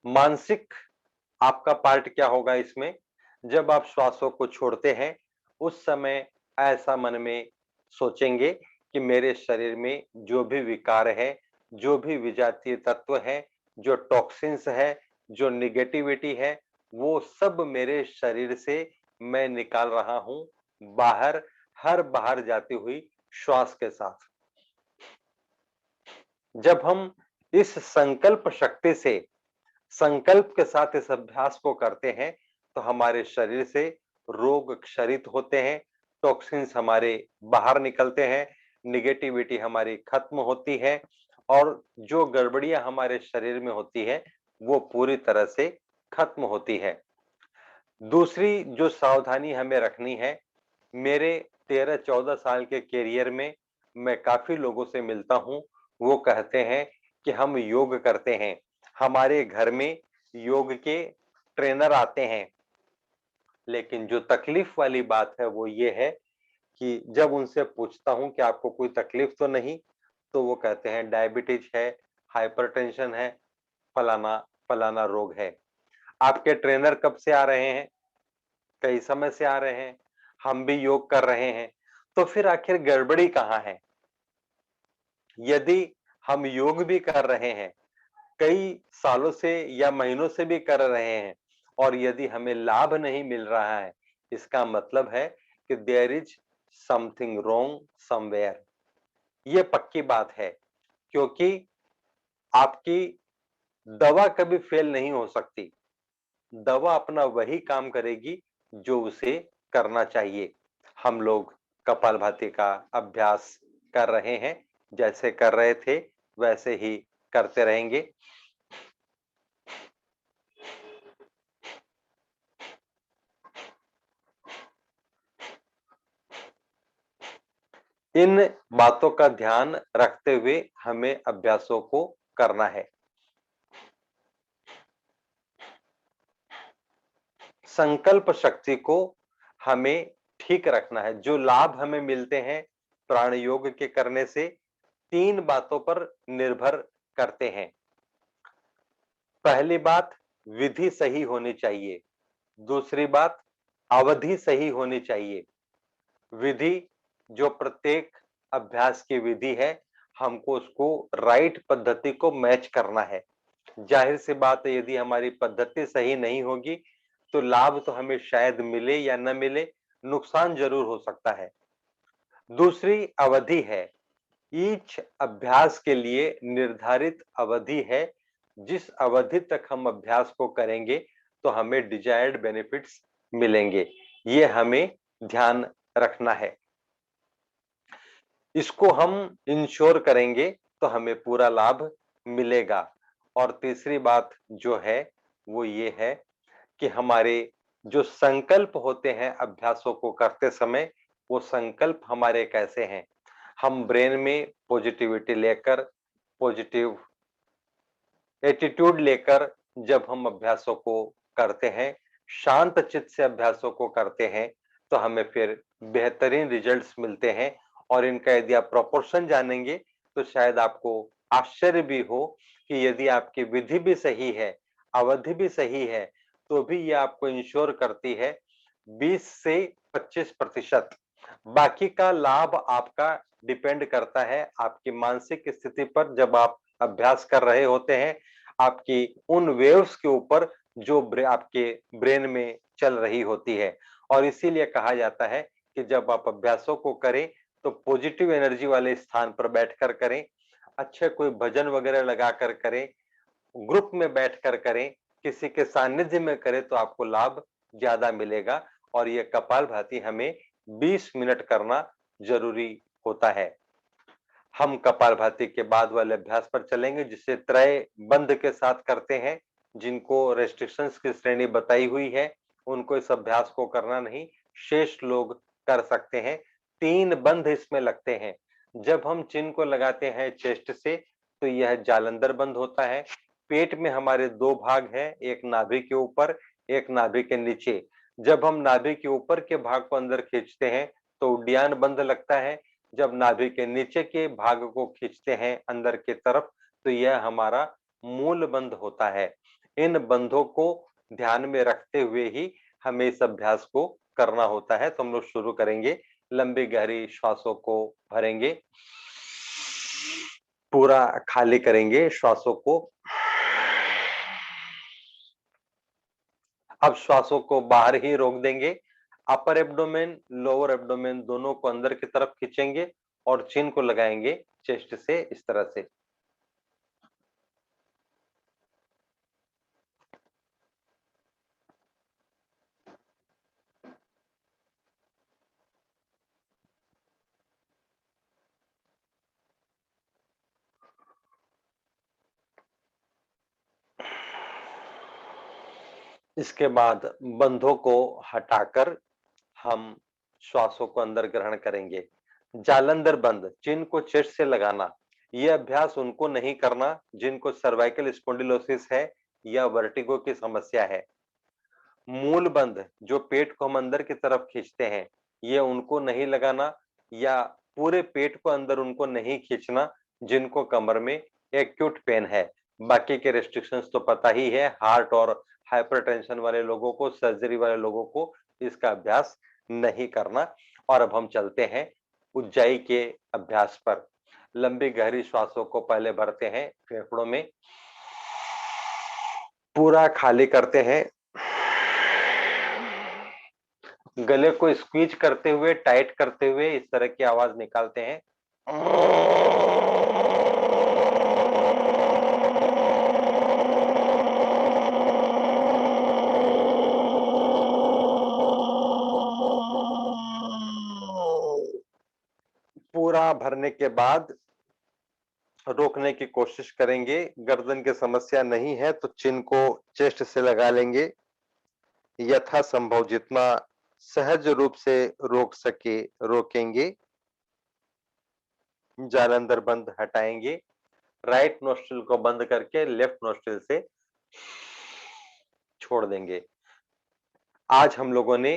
मानसिक आपका पार्ट क्या होगा इसमें? जब आप श्वासों को छोड़ते हैं, उस समय ऐसा मन में सोचेंगे कि मेरे शरीर में जो भी विकार है, जो भी विजातीय तत्व है, जो टॉक्सिन्स है, जो निगेटिविटी है, वो सब मेरे शरीर से मैं निकाल रहा हूं बाहर, हर बाहर जाती हुई श्वास के साथ। जब हम इस संकल्प शक्ति से, संकल्प के साथ इस अभ्यास को करते हैं, तो हमारे शरीर से रोग क्षरित होते हैं, टॉक्सिन्स हमारे बाहर निकलते हैं, निगेटिविटी हमारी खत्म होती है और जो गड़बड़ियां हमारे शरीर में होती है, वो पूरी तरह से खत्म होती है। दूसरी जो सावधानी हमें रखनी है, मेरे 13-14 साल के करियर में मैं काफी लोगों से मिलता हूं, वो कहते हैं कि हम योग करते हैं, हमारे घर में योग के ट्रेनर आते हैं। लेकिन जो तकलीफ वाली बात है वो ये है कि जब उनसे पूछता हूं कि आपको कोई तकलीफ तो नहीं, तो वो कहते हैं डायबिटीज है, हाइपरटेंशन है, फलाना फलाना रोग है। आपके ट्रेनर कब से आ रहे हैं? कई समय से आ रहे हैं, हम भी योग कर रहे हैं, तो फिर आखिर गड़बड़ी कहाँ है? यदि हम योग भी कर रहे हैं, कई सालों से या महीनों से भी कर रहे हैं और यदि हमें लाभ नहीं मिल रहा है, इसका मतलब है कि there is something wrong somewhere. ये पक्की बात है, क्योंकि आपकी दवा कभी फेल नहीं हो सकती। दवा अपना वही काम करेगी जो उसे करना चाहिए। हम लोग कपालभाति का अभ्यास कर रहे हैं, जैसे कर रहे थे वैसे ही करते रहेंगे। इन बातों का ध्यान रखते हुए हमें अभ्यासों को करना है। संकल्प शक्ति को हमें ठीक रखना है। जो लाभ हमें मिलते हैं प्राण योग के करने से, 3 बातों पर निर्भर करते हैं। पहली बात, विधि सही होनी चाहिए। दूसरी बात, अवधि सही होनी चाहिए। विधि, जो प्रत्येक अभ्यास की विधि है, हमको उसको राइट पद्धति को मैच करना है। जाहिर सी बात है, यदि हमारी पद्धति सही नहीं होगी तो लाभ तो हमें शायद मिले या न मिले, नुकसान जरूर हो सकता है। दूसरी अवधि है। ईच अभ्यास के लिए निर्धारित अवधि है। जिस अवधि तक हम अभ्यास को करेंगे तो हमें डिजायर्ड बेनिफिट्स मिलेंगे। ये हमें ध्यान रखना है। इसको हम इंश्योर करेंगे तो हमें पूरा लाभ मिलेगा। और तीसरी बात जो है वो ये है कि हमारे जो संकल्प होते हैं अभ्यासों को करते समय, वो संकल्प हमारे कैसे हैं? हम ब्रेन में पॉजिटिविटी लेकर, पॉजिटिव एटीट्यूड लेकर जब हम अभ्यासों को करते हैं, शांत चित्त से अभ्यासों को करते हैं, तो हमें फिर बेहतरीन रिजल्ट्स मिलते हैं। और इनका यदि आप प्रोपोर्शन जानेंगे तो शायद आपको आश्चर्य भी हो कि यदि आपकी विधि भी सही है, अवधि भी सही है, तो भी ये आपको इंश्योर करती है 20 से 25%। बाकी का लाभ आपका डिपेंड करता है आपकी मानसिक स्थिति पर, जब आप अभ्यास कर रहे होते हैं, आपकी उन वेव्स के ऊपर जो आपके ब्रेन में चल रही होती है। और इसीलिए कहा जाता है कि जब आप अभ्यासों को करें तो पॉजिटिव एनर्जी वाले स्थान पर बैठकर करें, अच्छे कोई भजन वगैरह लगाकर करें, ग्रुप में बैठकर करें, किसी के सानिध्य में करें तो आपको लाभ ज्यादा मिलेगा। और ये कपालभाति हमें 20 मिनट करना जरूरी होता है। हम कपालभाति के बाद वाले अभ्यास पर चलेंगे, जिसे त्रय बंध के साथ करते हैं। जिनको रेस्ट्रिक्शंस की श्रेणी बताई हुई है उनको इस अभ्यास को करना नहीं, शेष लोग कर सकते हैं। 3 बंध इसमें लगते हैं। जब हम चिन्ह को लगाते हैं चेस्ट से तो यह जालंधर बंध होता है। पेट में हमारे 2 भाग हैं, एक नाभि के ऊपर, एक नाभि के नीचे। जब हम नाभि के ऊपर के भाग को अंदर खींचते हैं तो उड्डयन बंध लगता है। जब नाभि के नीचे के भाग को खींचते हैं अंदर की तरफ तो यह हमारा मूल बंध होता है। इन बंधों को ध्यान में रखते हुए ही हमें इस अभ्यास को करना होता है। तो हम लोग शुरू करेंगे। लंबी गहरी श्वासों को भरेंगे, पूरा खाली करेंगे श्वासों को। अब श्वासों को बाहर ही रोक देंगे। अपर एब्डोमेन, लोअर एब्डोमेन दोनों को अंदर की तरफ खींचेंगे और चिन को लगाएंगे चेस्ट से इस तरह से। इसके बाद बंधों को हटाकर हम श्वासों को अंदर ग्रहण करेंगे। जालंधर बंध, चिन्ह को चेस्ट से लगाना, यह अभ्यास उनको नहीं करना जिनको सर्वाइकल स्पॉन्डिलोसिस है या वर्टिगो की समस्या है। मूल बंध, जो पेट को हम अंदर की तरफ खींचते हैं, ये उनको नहीं लगाना या पूरे पेट को अंदर उनको नहीं खींचना जिनको कमर में एक्यूट पेन है। बाकी के रेस्ट्रिक्शंस तो पता ही है, हार्ट और हाइपरटेंशन वाले लोगों को, सर्जरी वाले लोगों को इसका अभ्यास नहीं करना। और अब हम चलते हैं उज्जाई के अभ्यास पर। लंबी गहरी श्वासों को पहले भरते हैं फेफड़ों में, पूरा खाली करते हैं। गले को स्क्वीज करते हुए, टाइट करते हुए इस तरह की आवाज निकालते हैं। पूरा भरने के बाद रोकने की कोशिश करेंगे। गर्दन की समस्या नहीं है तो चिन को चेस्ट से लगा लेंगे। यथासंभव जितना सहज रूप से रोक सके रोकेंगे। जालंधर बंद हटाएंगे। राइट नोस्ट्रिल को बंद करके लेफ्ट नोस्ट्रिल से छोड़ देंगे। आज हम लोगों ने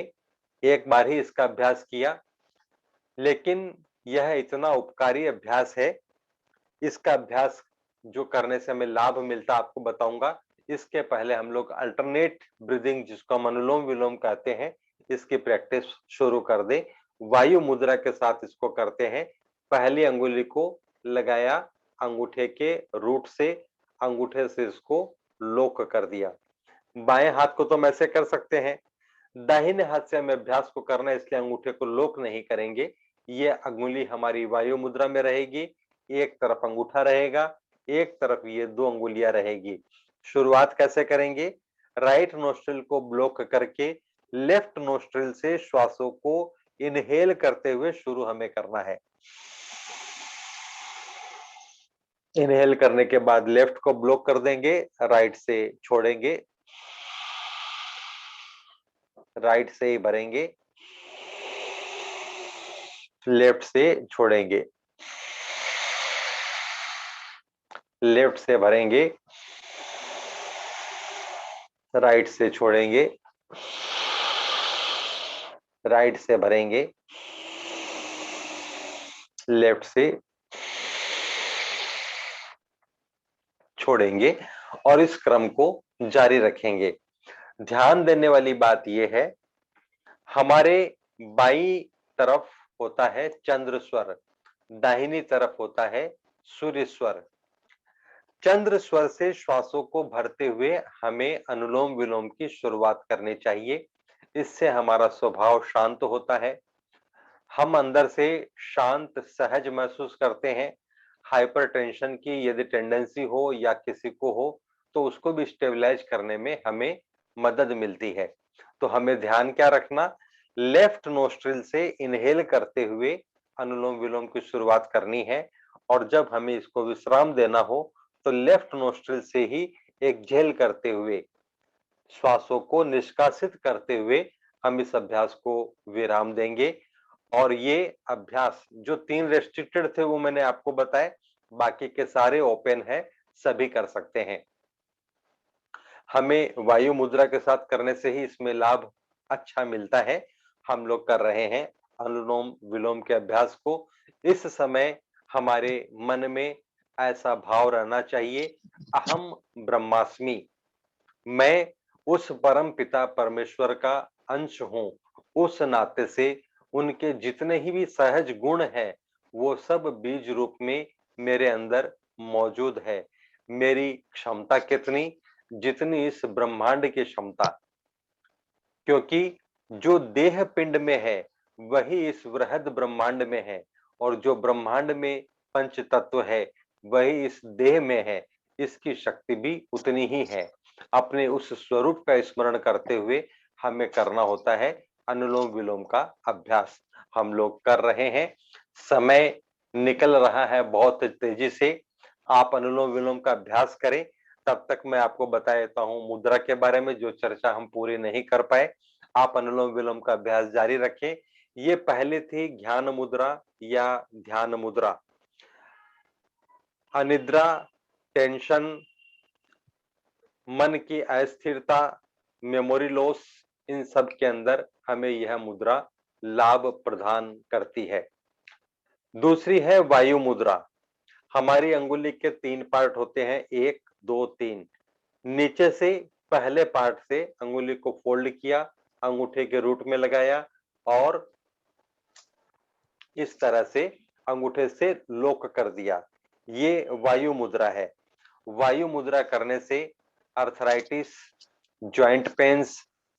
एक बार ही इसका अभ्यास किया, लेकिन यह इतना उपकारी अभ्यास है। इसका अभ्यास जो करने से हमें लाभ मिलता आपको बताऊंगा। इसके पहले हम लोग अल्टरनेट ब्रीदिंग, जिसको हम अनुलोम विलोम कहते हैं, इसकी प्रैक्टिस शुरू कर दे। वायु मुद्रा के साथ इसको करते हैं। पहली अंगुली को लगाया अंगूठे के रूट से, अंगूठे से इसको लॉक कर दिया। बाएं हाथ को तो हम ऐसे कर सकते हैं, दाहिने हाथ से हमें अभ्यास को करना है, इसलिए अंगूठे को लॉक नहीं करेंगे। ये अंगुली हमारी वायु मुद्रा में रहेगी, एक तरफ अंगूठा रहेगा, एक तरफ ये 2 अंगुलियां रहेगी। शुरुआत कैसे करेंगे? राइट नोस्ट्रिल को ब्लॉक करके लेफ्ट नोस्ट्रिल से श्वासों को इनहेल करते हुए शुरू हमें करना है। इनहेल करने के बाद लेफ्ट को ब्लॉक कर देंगे, राइट से छोड़ेंगे, राइट से ही भरेंगे, लेफ्ट से छोड़ेंगे, लेफ्ट से भरेंगे, राइट से छोड़ेंगे, राइट से भरेंगे, लेफ्ट से छोड़ेंगे और इस क्रम को जारी रखेंगे। ध्यान देने वाली बात यह है, हमारे बाईं तरफ होता है चंद्र स्वर, दाहिनी तरफ होता है सूर्य स्वर। चंद्र स्वर से श्वासों को भरते हुए हमें अनुलोम विलोम की शुरुआत करनी चाहिए। इससे हमारा स्वभाव शांत होता है, हम अंदर से शांत सहज महसूस करते हैं। हाइपरटेंशन की यदि टेंडेंसी हो या किसी को हो तो उसको भी स्टेबलाइज करने में हमें मदद मिलती है। तो हमें ध्यान क्या रखना, लेफ्ट नोस्ट्रिल से इनहेल करते हुए अनुलोम विलोम की शुरुआत करनी है, और जब हमें इसको विश्राम देना हो तो लेफ्ट नोस्ट्रिल से ही एक्सहेल करते हुए, श्वासों को निष्कासित करते हुए हम इस अभ्यास को विराम देंगे। और ये अभ्यास जो 3 रेस्ट्रिक्टेड थे वो मैंने आपको बताए, बाकी के सारे ओपन है, सभी कर सकते हैं। हमें वायु मुद्रा के साथ करने से ही इसमें लाभ अच्छा मिलता है। हम लोग कर रहे हैं अनुलोम विलोम के अभ्यास को। इस समय हमारे मन में ऐसा भाव रहना चाहिए, अहम ब्रह्मास्मि, मैं उस परम पिता परमेश्वर का अंश हूं। उस नाते से उनके जितने ही भी सहज गुण हैं वो सब बीज रूप में मेरे अंदर मौजूद है। मेरी क्षमता कितनी, जितनी इस ब्रह्मांड की क्षमता, क्योंकि जो देह पिंड में है वही इस वृहद ब्रह्मांड में है, और जो ब्रह्मांड में पंच तत्व है वही इस देह में है। इसकी शक्ति भी उतनी ही है। अपने उस स्वरूप का स्मरण करते हुए हमें करना होता है अनुलोम विलोम का अभ्यास। हम लोग कर रहे हैं, समय निकल रहा है बहुत तेजी से। आप अनुलोम विलोम का अभ्यास करें। तब तक मैं आपको बता देता हूं मुद्रा के बारे में, जो चर्चा हम पूरी नहीं कर पाए। आप अनुलोम विलोम का अभ्यास जारी रखें। ये पहले थी ज्ञान मुद्रा या ध्यान मुद्रा। अनिद्रा, टेंशन, मन की अस्थिरता, मेमोरी लॉस, इन सब के अंदर हमें यह मुद्रा लाभ प्रदान करती है। दूसरी है वायु मुद्रा। हमारी अंगुली के 3 पार्ट होते हैं, 1, 2, 3। नीचे से पहले पार्ट से अंगुली को फोल्ड किया, अंगूठे के रूट में लगाया और इस तरह से अंगूठे से लॉक कर दिया। ये वायु मुद्रा है। वायु मुद्रा करने से arthritis, joint pains,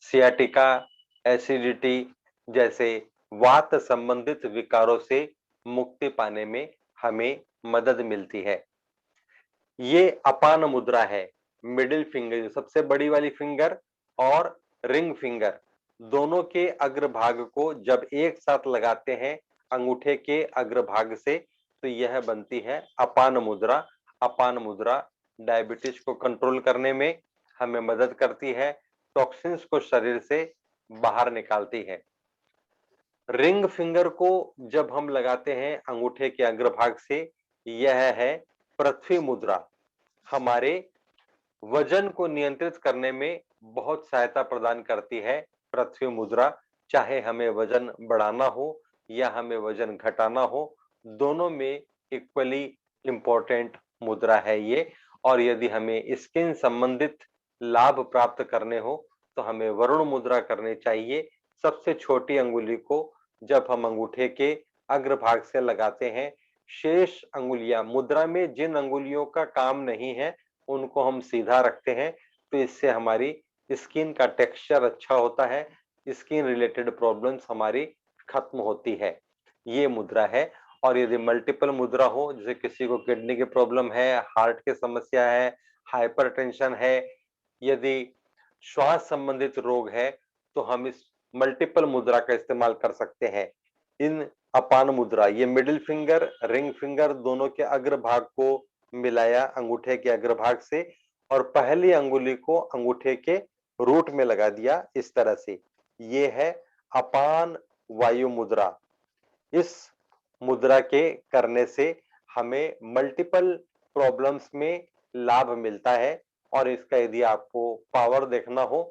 sciatica, acidity जैसे वात संबंधित विकारों से मुक्ति पाने में हमें मदद मिलती है। ये अपान मुद्रा है। मिडिल फिंगर, सबसे बड़ी वाली फिंगर और रिंग फिंगर दोनों के अग्रभाग को जब एक साथ लगाते हैं अंगूठे के अग्रभाग से, तो यह बनती है अपान मुद्रा। अपान मुद्रा डायबिटीज को कंट्रोल करने में हमें मदद करती है, टॉक्सिन्स को शरीर से बाहर निकालती है। रिंग फिंगर को जब हम लगाते हैं अंगूठे के अग्रभाग से, यह है पृथ्वी मुद्रा। हमारे वजन को नियंत्रित करने में बहुत सहायता प्रदान करती है पृथ्वी मुद्रा। चाहे हमें वजन बढ़ाना हो या हमें वजन घटाना हो, दोनों में इक्वली इंपॉर्टेंट मुद्रा है ये। और यदि हमें स्किन संबंधित लाभ प्राप्त करने हो तो हमें वरुण मुद्रा करनी चाहिए। सबसे छोटी अंगुली को जब हम अंगूठे के अग्रभाग से लगाते हैं, शेष अंगुलियां, मुद्रा में जिन अंगुलियों का काम नहीं है उनको हम सीधा रखते हैं, तो इससे हमारी स्किन का टेक्सचर अच्छा होता है, स्किन रिलेटेड प्रॉब्लम्स हमारी खत्म होती है। ये मुद्रा है। और यदि मल्टीपल मुद्रा हो, जैसे किसी को किडनी की प्रॉब्लम है, हार्ट की समस्या है, हाइपरटेंशन है, यदि श्वास संबंधित रोग है, तो हम इस मल्टीपल मुद्रा का इस्तेमाल कर सकते हैं। इन अपान मुद्रा, ये मिडिल फिंगर, रिंग फिंगर दोनों के अग्रभाग को मिलाया अंगूठे के अग्रभाग से, और पहली अंगुली को अंगूठे के रूट में लगा दिया इस तरह से। ये है अपान वायु मुद्रा। इस मुद्रा के करने से हमें मल्टीपल प्रॉब्लम्स में लाभ मिलता है। और इसका यदि आपको पावर देखना हो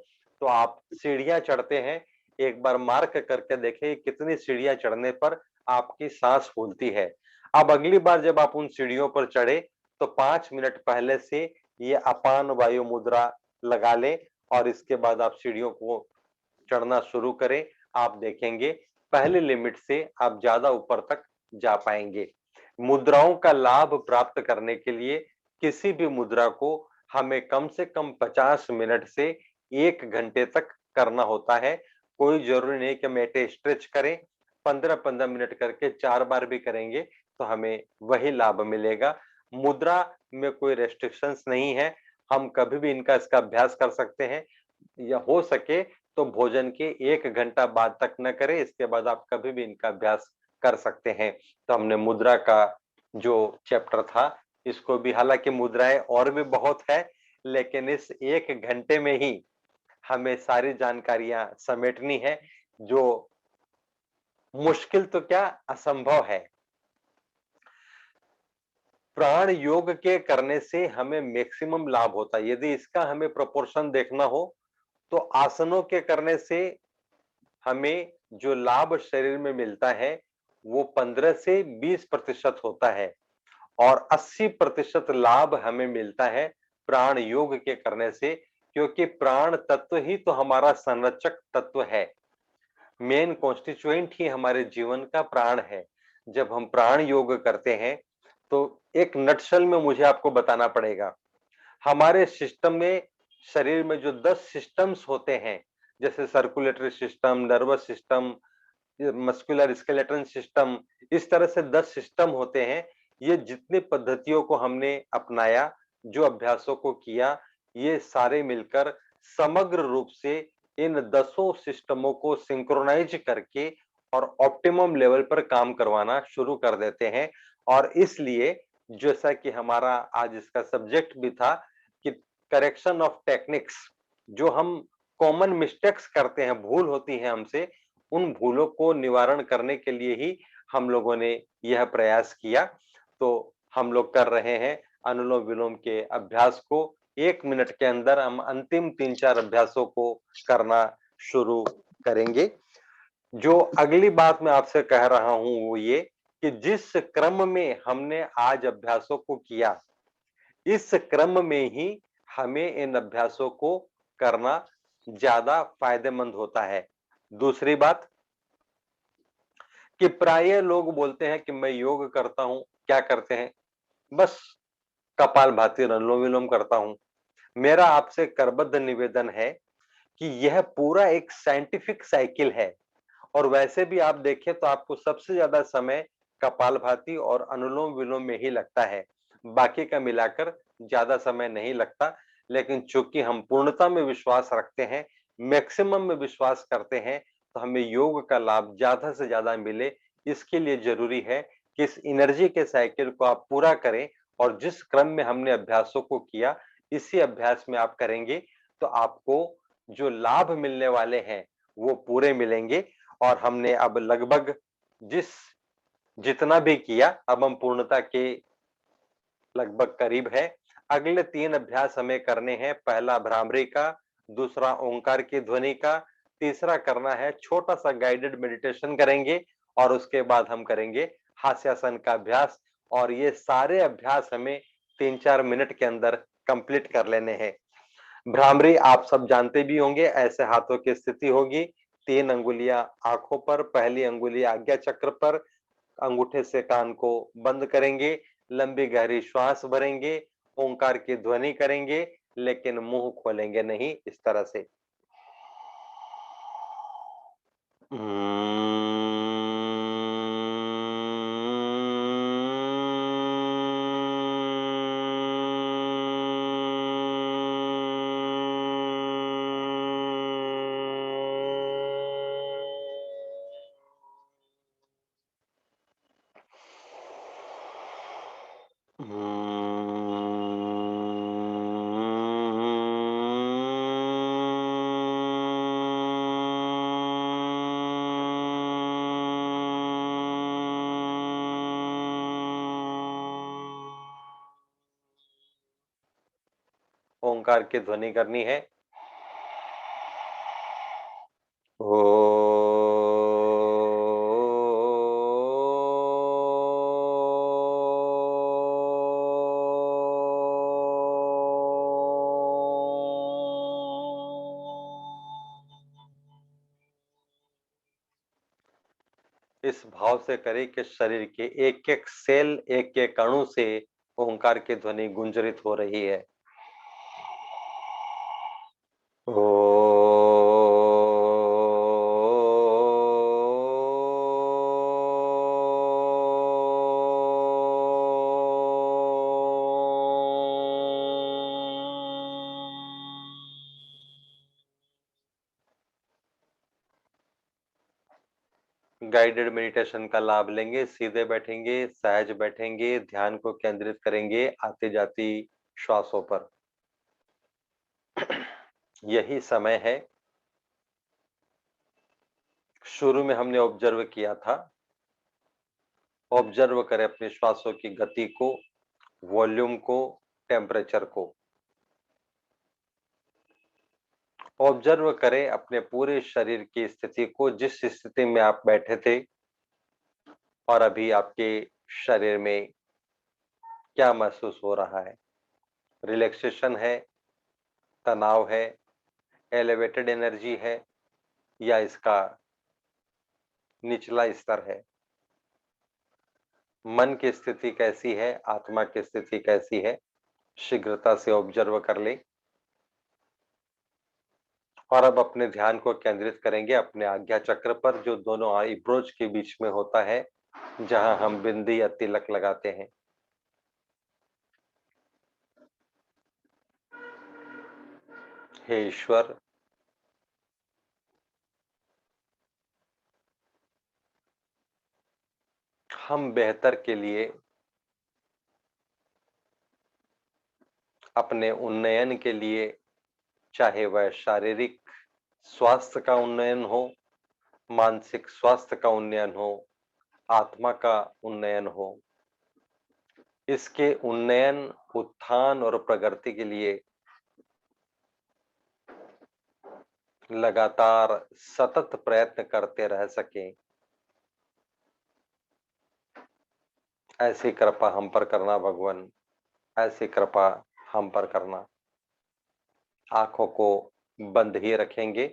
तो आप सीढ़ियां चढ़ते हैं, एक बार मार्क करके देखें कितनी सीढ़ियां चढ़ने पर आपकी सांस फूलती है। अब अगली बार जब आप उन सीढ़ियों पर चढ़े तो 5 मिनट पहले से ये अपान वायु मुद्रा लगा लें, और इसके बाद आप सीढ़ियों को चढ़ना शुरू करें। आप देखेंगे पहले लिमिट से आप ज्यादा ऊपर तक जा पाएंगे। मुद्राओं का लाभ प्राप्त करने के लिए किसी भी मुद्रा को हमें कम से कम 50 मिनट से 1 घंटे तक करना होता है। कोई जरूरी नहीं कि मेटे स्ट्रेच करें, 15-15 मिनट करके 4 बार भी करेंगे तो हमें वही लाभ मिलेगा। मुद्रा में कोई रेस्ट्रिक्शंस नहीं है। हम कभी भी इसका अभ्यास कर सकते हैं, या हो सके तो भोजन के 1 घंटा बाद तक न करें, इसके बाद आप कभी भी इनका अभ्यास कर सकते हैं। तो हमने मुद्रा का जो चैप्टर था इसको भी, हालांकि मुद्राएं और भी बहुत है, लेकिन इस 1 घंटे में ही हमें सारी जानकारियां समेटनी है, जो मुश्किल तो क्या असंभव है। प्राण योग के करने से हमें मैक्सिमम लाभ होता है। यदि इसका हमें प्रोपोर्शन देखना हो तो आसनों के करने से हमें जो लाभ शरीर में मिलता है वो 15 से 20% होता है, और 80% लाभ हमें मिलता है प्राण योग के करने से, क्योंकि प्राण तत्व ही तो हमारा संरक्षक तत्व है। मेन कॉन्स्टिट्यूएंट ही हमारे जीवन का प्राण है। जब हम प्राण योग करते हैं तो एक नटशल में मुझे आपको बताना पड़ेगा, हमारे सिस्टम में, शरीर में जो 10 सिस्टम्स होते हैं, जैसे circulatory system, nervous system, muscular skeleton system, इस तरह से 10 सिस्टम होते हैं। ये जितने पद्धतियों को हमने अपनाया, जो अभ्यासों को किया, ये सारे मिलकर समग्र रूप से इन 10 सिस्टमों को सिंक्रोनाइज करके और ऑप्टिमम लेवल पर काम करवाना शुरू कर देते हैं। और इसलिए जैसा कि हमारा आज इसका सब्जेक्ट भी था कि करेक्शन ऑफ टेक्निक्स, जो हम कॉमन मिस्टेक्स करते हैं, भूल होती है हमसे, उन भूलों को निवारण करने के लिए ही हम लोगों ने यह प्रयास किया। तो हम लोग कर रहे हैं अनुलोम विलोम के अभ्यास को। 1 मिनट के अंदर हम अंतिम 3-4 अभ्यासों को करना शुरू करेंगे। जो अगली बात मैं आपसे कह रहा हूं वो ये कि जिस क्रम में हमने आज अभ्यासों को किया, इस क्रम में ही हमें इन अभ्यासों को करना ज्यादा फायदेमंद होता है। दूसरी बात कि प्राय लोग बोलते हैं कि मैं योग करता हूं, क्या करते हैं, बस कपालभाति अनुलोम विलोम करता हूं। मेरा आपसे करबद्ध निवेदन है कि यह पूरा एक साइंटिफिक साइकिल है, और वैसे भी आप देखें तो आपको सबसे ज्यादा समय कपालभाति और अनुलोम विलोम में ही लगता है, बाकी का मिलाकर ज्यादा समय नहीं लगता। लेकिन चूंकि हम पूर्णता में विश्वास रखते हैं, मैक्सिमम में विश्वास करते हैं, तो हमें योग का लाभ ज्यादा से ज्यादा मिले, इसके लिए जरूरी है कि इस एनर्जी के साइकिल को आप पूरा करें। और जिस क्रम में हमने अभ्यासों को किया, इसी अभ्यास में आप करेंगे तो आपको जो लाभ मिलने वाले हैं वो पूरे मिलेंगे। और हमने अब लगभग जितना भी किया, अब हम पूर्णता के लगभग करीब है। अगले 3 अभ्यास हमें करने हैं। पहला भ्रामरी का, दूसरा ओंकार की ध्वनि का, तीसरा करना है छोटा सा गाइडेड मेडिटेशन करेंगे, और उसके बाद हम करेंगे हास्यासन का अभ्यास। और ये सारे अभ्यास हमें 3-4 मिनट के अंदर कंप्लीट कर लेने हैं। भ्रामरी आप सब जानते भी होंगे, ऐसे हाथों की स्थिति होगी, 3 अंगुलियां आंखों पर, पहली अंगुली आज्ञा चक्र पर, अंगूठे से कान को बंद करेंगे, लंबी गहरी श्वास भरेंगे, ओंकार की ध्वनि करेंगे, लेकिन मुंह खोलेंगे नहीं, इस तरह से। ओंकार की ध्वनि करनी है। इस भाव से करें कि शरीर के एक एक सेल, एक एक अणु से ओंकार की ध्वनि गुंजरित हो रही है। गाइडेड मेडिटेशन का लाभ लेंगे, सीधे बैठेंगे, सहज बैठेंगे, ध्यान को केंद्रित करेंगे आती जाती श्वासों पर। यही समय है। शुरू में हमने ऑब्जर्व किया था। ऑब्जर्व करें अपने श्वासों की गति को, वॉल्यूम को, टेम्परेचर को। ऑब्जर्व करें अपने पूरे शरीर की स्थिति को, जिस स्थिति में आप बैठे थे और अभी आपके शरीर में क्या महसूस हो रहा है। रिलैक्सेशन है, तनाव है, एलिवेटेड एनर्जी है, या इसका निचला स्तर है। मन की स्थिति कैसी है, आत्मा की स्थिति कैसी है, शीघ्रता से ऑब्जर्व कर ले। और अब अपने ध्यान को केंद्रित करेंगे अपने आज्ञा चक्र पर, जो दोनों आईब्रोज के बीच में होता है, जहां हम बिंदी या तिलक लगाते हैं। हे ईश्वर, हम बेहतर के लिए, अपने उन्नयन के लिए, चाहे वह शारीरिक स्वास्थ्य का उन्नयन हो, मानसिक स्वास्थ्य का उन्नयन हो, आत्मा का उन्नयन हो, इसके उन्नयन, उत्थान और प्रगति के लिए लगातार सतत प्रयत्न करते रह सकें, ऐसी कृपा हम पर करना भगवान, ऐसी कृपा हम पर करना। आंखों को बंद ही रखेंगे।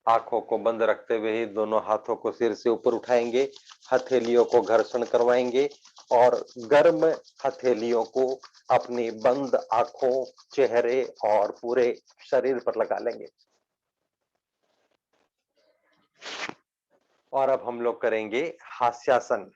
आंखों को बंद रखते हुए ही दोनों हाथों को सिर से ऊपर उठाएंगे, हथेलियों को घर्षण करवाएंगे और गर्म हथेलियों को अपनी बंद आंखों, चेहरे और पूरे शरीर पर लगा लेंगे। और अब हम लोग करेंगे हास्यासन।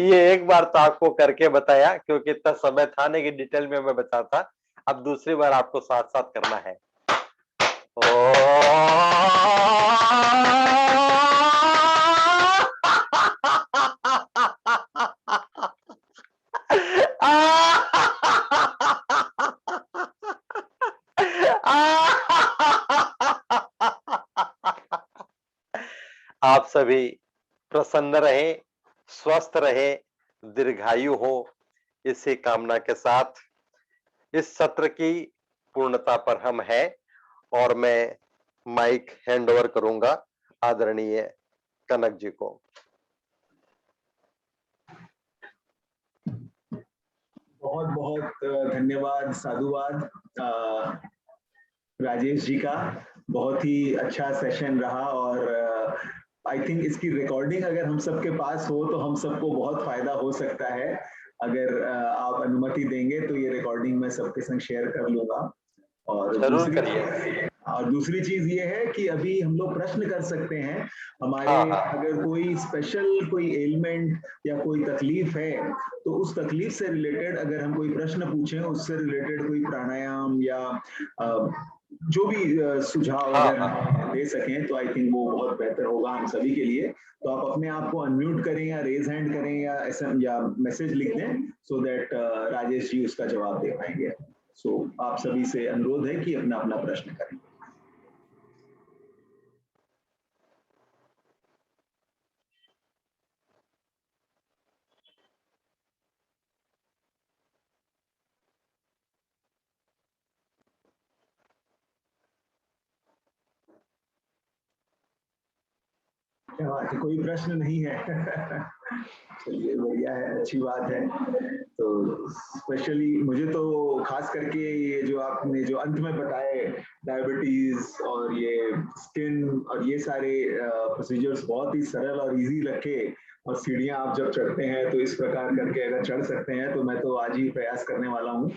ये एक बार तो आपको करके बताया, क्योंकि इतना समय था नहीं कि डिटेल में मैं बताता। अब दूसरी बार आपको साथ साथ करना है। आप सभी प्रसन्न रहे, स्वस्थ रहे, दीर्घायु हो, इसी कामना के साथ इस सत्र की पूर्णता पर हम हैं और मैं माइक हैंड ओवर करूंगा आदरणीय कनक जी को। बहुत बहुत धन्यवाद, साधुवाद राजेश जी का। बहुत ही अच्छा सेशन रहा और आई थिंक इसकी रिकॉर्डिंग अगर हम सबके पास हो तो हम सबको बहुत फायदा हो सकता है। अगर आप अनुमति देंगे तो ये रिकॉर्डिंग मैं सबके संग शेयर कर लूंगा। और दूसरी चीज ये है कि अभी हम लोग प्रश्न कर सकते हैं। हमारे अगर कोई स्पेशल कोई एलिमेंट या कोई तकलीफ है तो उस तकलीफ से रिलेटेड अगर हम कोई प्रश्न पूछें, उससे रिलेटेड कोई प्राणायाम या जो भी सुझाव अगर दे सकें तो आई थिंक वो बहुत बेहतर होगा हम सभी के लिए। तो आप अपने आप को अनम्यूट करें या रेज हैंड करें या एसएम या मैसेज लिख दें सो दैट राजेश जी उसका जवाब दे पाएंगे। सो आप सभी से अनुरोध है कि अपना अपना प्रश्न करें। क्या बात है, कोई प्रश्न नहीं है। चलिए बढ़िया है, अच्छी बात है। तो स्पेशली मुझे तो खास करके ये जो आपने जो अंत में बताए डायबिटीज और ये स्किन और ये सारे प्रोसीजर्स बहुत ही सरल और इजी रखे और सीढ़ियां आप जब चढ़ते हैं तो इस प्रकार करके अगर चढ़ सकते हैं तो मैं तो आज ही प्रयास करने वाला हूँ।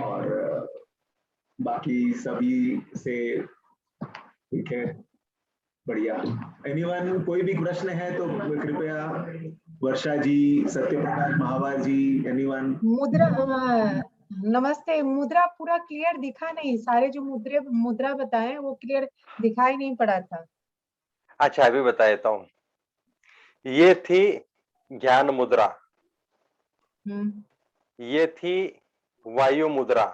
और बाकी सभी से ठीक है, बढ़िया। एनीवन कोई भी प्रश्न है तो कृपया वर्षा जी, सत्यप्रकाश महावर जी, एनीवन? मुद्रा नमस्ते। मुद्रा पूरा क्लियर दिखा नहीं, सारे जो मुद्रा बताए वो क्लियर दिखाई नहीं पड़ा था। अच्छा, अभी बता देता हूँ। ये थी ज्ञान मुद्रा, ये थी वायु मुद्रा,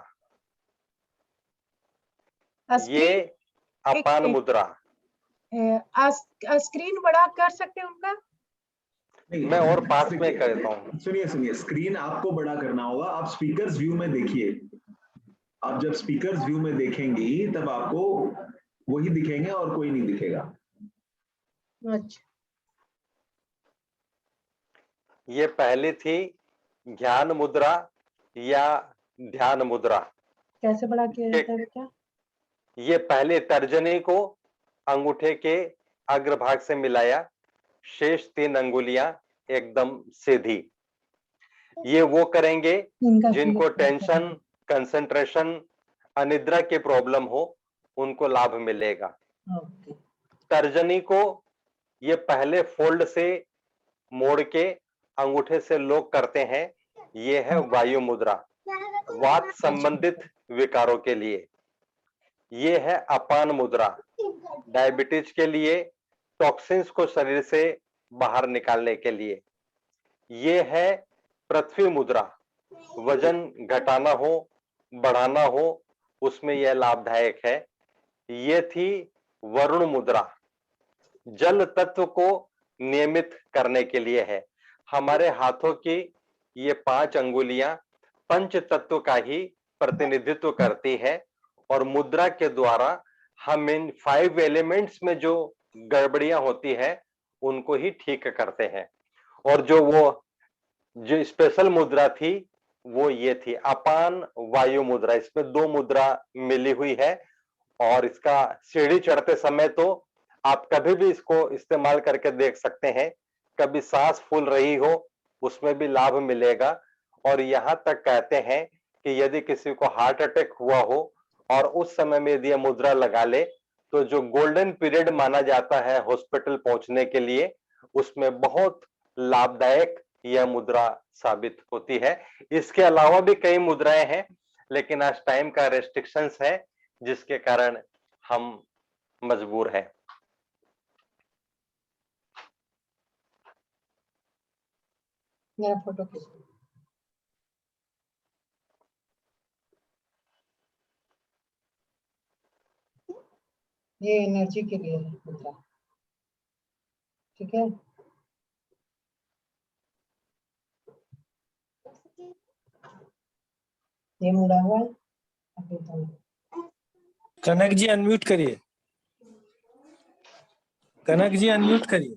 ये अपान मुद्रा। स्क्रीन बड़ा कर सकते हैं उनका? मैं और पास में करता हूँ। सुनिए, स्क्रीन आपको बड़ा करना होगा। आप स्पीकर्स व्यू में देखिए। आप जब स्पीकर्स व्यू में देखेंगी तब आपको वही दिखेंगे और कोई नहीं दिखेगा। अच्छा, ये पहली थी ज्ञान मुद्रा या ध्यान मुद्रा। कैसे बड़ा किया जाता है बेटा? ये पहले तर्जनी को अंगूठे के अग्रभाग से मिलाया, शेष 3 अंगुलियां एकदम सीधी। ये वो करेंगे जिनको टेंशन, कंसंट्रेशन, अनिद्रा के प्रॉब्लम हो, उनको लाभ मिलेगा। तर्जनी को ये पहले फोल्ड से मोड़ के अंगूठे से लॉक करते हैं। ये है वायु मुद्रा, वात संबंधित विकारों के लिए। ये है अपान मुद्रा, डायबिटीज के लिए, टॉक्सिन्स को शरीर से बाहर निकालने के लिए। ये है पृथ्वी मुद्रा, वजन घटाना हो, बढ़ाना हो, उसमें यह लाभदायक है। ये थी वरुण मुद्रा, जल तत्व को नियमित करने के लिए है। हमारे हाथों की ये 5 अंगुलियां पंच तत्व का ही प्रतिनिधित्व करती है और मुद्रा के द्वारा हम इन 5 एलिमेंट्स में जो गड़बड़ियां होती है उनको ही ठीक करते हैं। और जो स्पेशल मुद्रा थी वो ये थी अपान वायु मुद्रा। इसमें 2 मुद्रा मिली हुई है और इसका सीढ़ी चढ़ते समय तो आप कभी भी इसको इस्तेमाल करके देख सकते हैं। कभी सांस फूल रही हो उसमें भी लाभ मिलेगा। और यहां तक कहते हैं कि यदि किसी को हार्ट अटैक हुआ हो और उस समय में यदि यह मुद्रा लगा ले तो जो गोल्डन पीरियड माना जाता है हॉस्पिटल पहुंचने के लिए, उसमें बहुत लाभदायक यह मुद्रा साबित होती है। इसके अलावा भी कई मुद्राएं हैं, लेकिन आज टाइम का रेस्ट्रिक्शंस है जिसके कारण हम मजबूर हैं। मेरा फोटो खींच। ये एनर्जी के लिए है मुद्रा, ठीक है? ये मुड़ा हुआ है। कनक जी अनम्यूट करिए, कनक जी अनम्यूट करिए।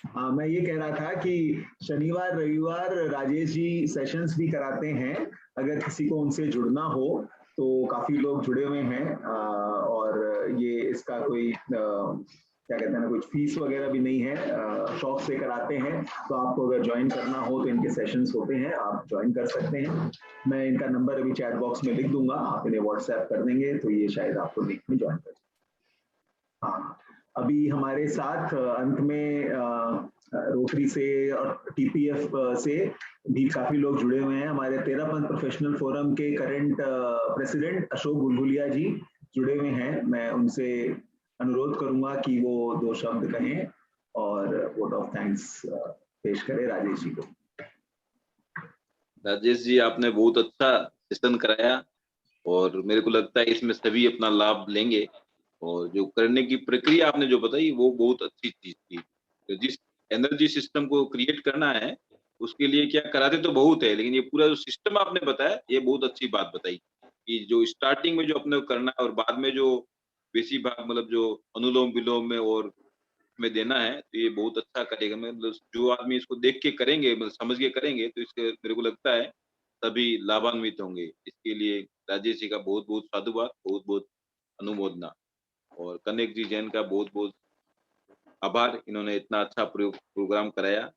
हाँ, मैं ये कह रहा था कि शनिवार रविवार राजेश जी सेशंस भी कराते हैं। अगर किसी को उनसे जुड़ना हो तो काफी लोग जुड़े हुए हैं और ये इसका कोई क्या कहते हैं ना, कुछ फीस वगैरह भी नहीं है, शौक से कराते हैं। तो आपको अगर ज्वाइन करना हो तो इनके सेशंस होते हैं, आप ज्वाइन कर सकते हैं। मैं इनका नंबर अभी चैट बॉक्स में लिख दूंगा, आप इन्हें व्हाट्सएप कर देंगे तो ये शायद आपको लिंक में ज्वाइन कर। हाँ, अभी हमारे साथ अंत में रोटरी से और टीपीएफ से भी काफी लोग जुड़े हुए हैं। हमारे तेरापंथ प्रोफेशनल फोरम के करंट प्रेसिडेंट अशोक गुलगुलिया जी जुड़े हुए हैं। मैं उनसे अनुरोध करूंगा कि वो 2 शब्द कहें और वोट ऑफ थैंक्स पेश करें राजेश जी को। राजेश जी, आपने बहुत अच्छा सेशन कराया और मेरे को लगता है इसमें सभी अपना लाभ लेंगे। और जो करने की प्रक्रिया आपने जो बताई वो बहुत अच्छी चीज थी। तो जिस एनर्जी सिस्टम को क्रिएट करना है उसके लिए क्या कराते तो बहुत है, लेकिन ये पूरा जो सिस्टम आपने बताया ये बहुत अच्छी बात बताई कि जो स्टार्टिंग में जो अपने को करना है और बाद में जो बेसी भाग मतलब जो अनुलोम विलोम में और में देना है, तो ये बहुत अच्छा करेगा। मतलब जो आदमी इसको देख के करेंगे, मतलब समझ के करेंगे, तो इसके मेरे को लगता है सभी लाभान्वित होंगे। इसके लिए राजेश जी का बहुत बहुत साधुवाद, बहुत बहुत अनुमोदना। और कनेक्ट जी जैन का बहुत बहुत आभार, इन्होंने इतना अच्छा प्रोग्राम कराया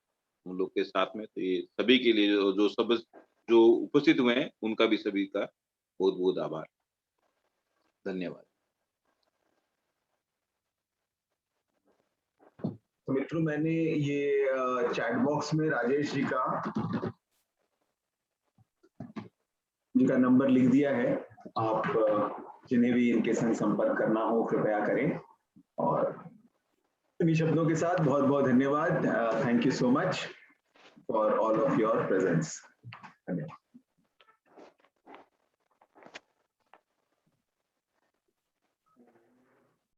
हम लोग के साथ में। तो ये सभी के लिए जो सब जो उपस्थित हुए हैं उनका भी सभी का बहुत बहुत आभार, धन्यवाद। तो मित्रों, मैंने ये चैट बॉक्स में राजेश जी का नंबर लिख दिया है। आप जिन्हें भी इनके संग संपर्क करना हो कृपया करें। और इन्हीं शब्दों के साथ बहुत बहुत धन्यवाद। Thank you so much for all of your presence. धन्यवाद।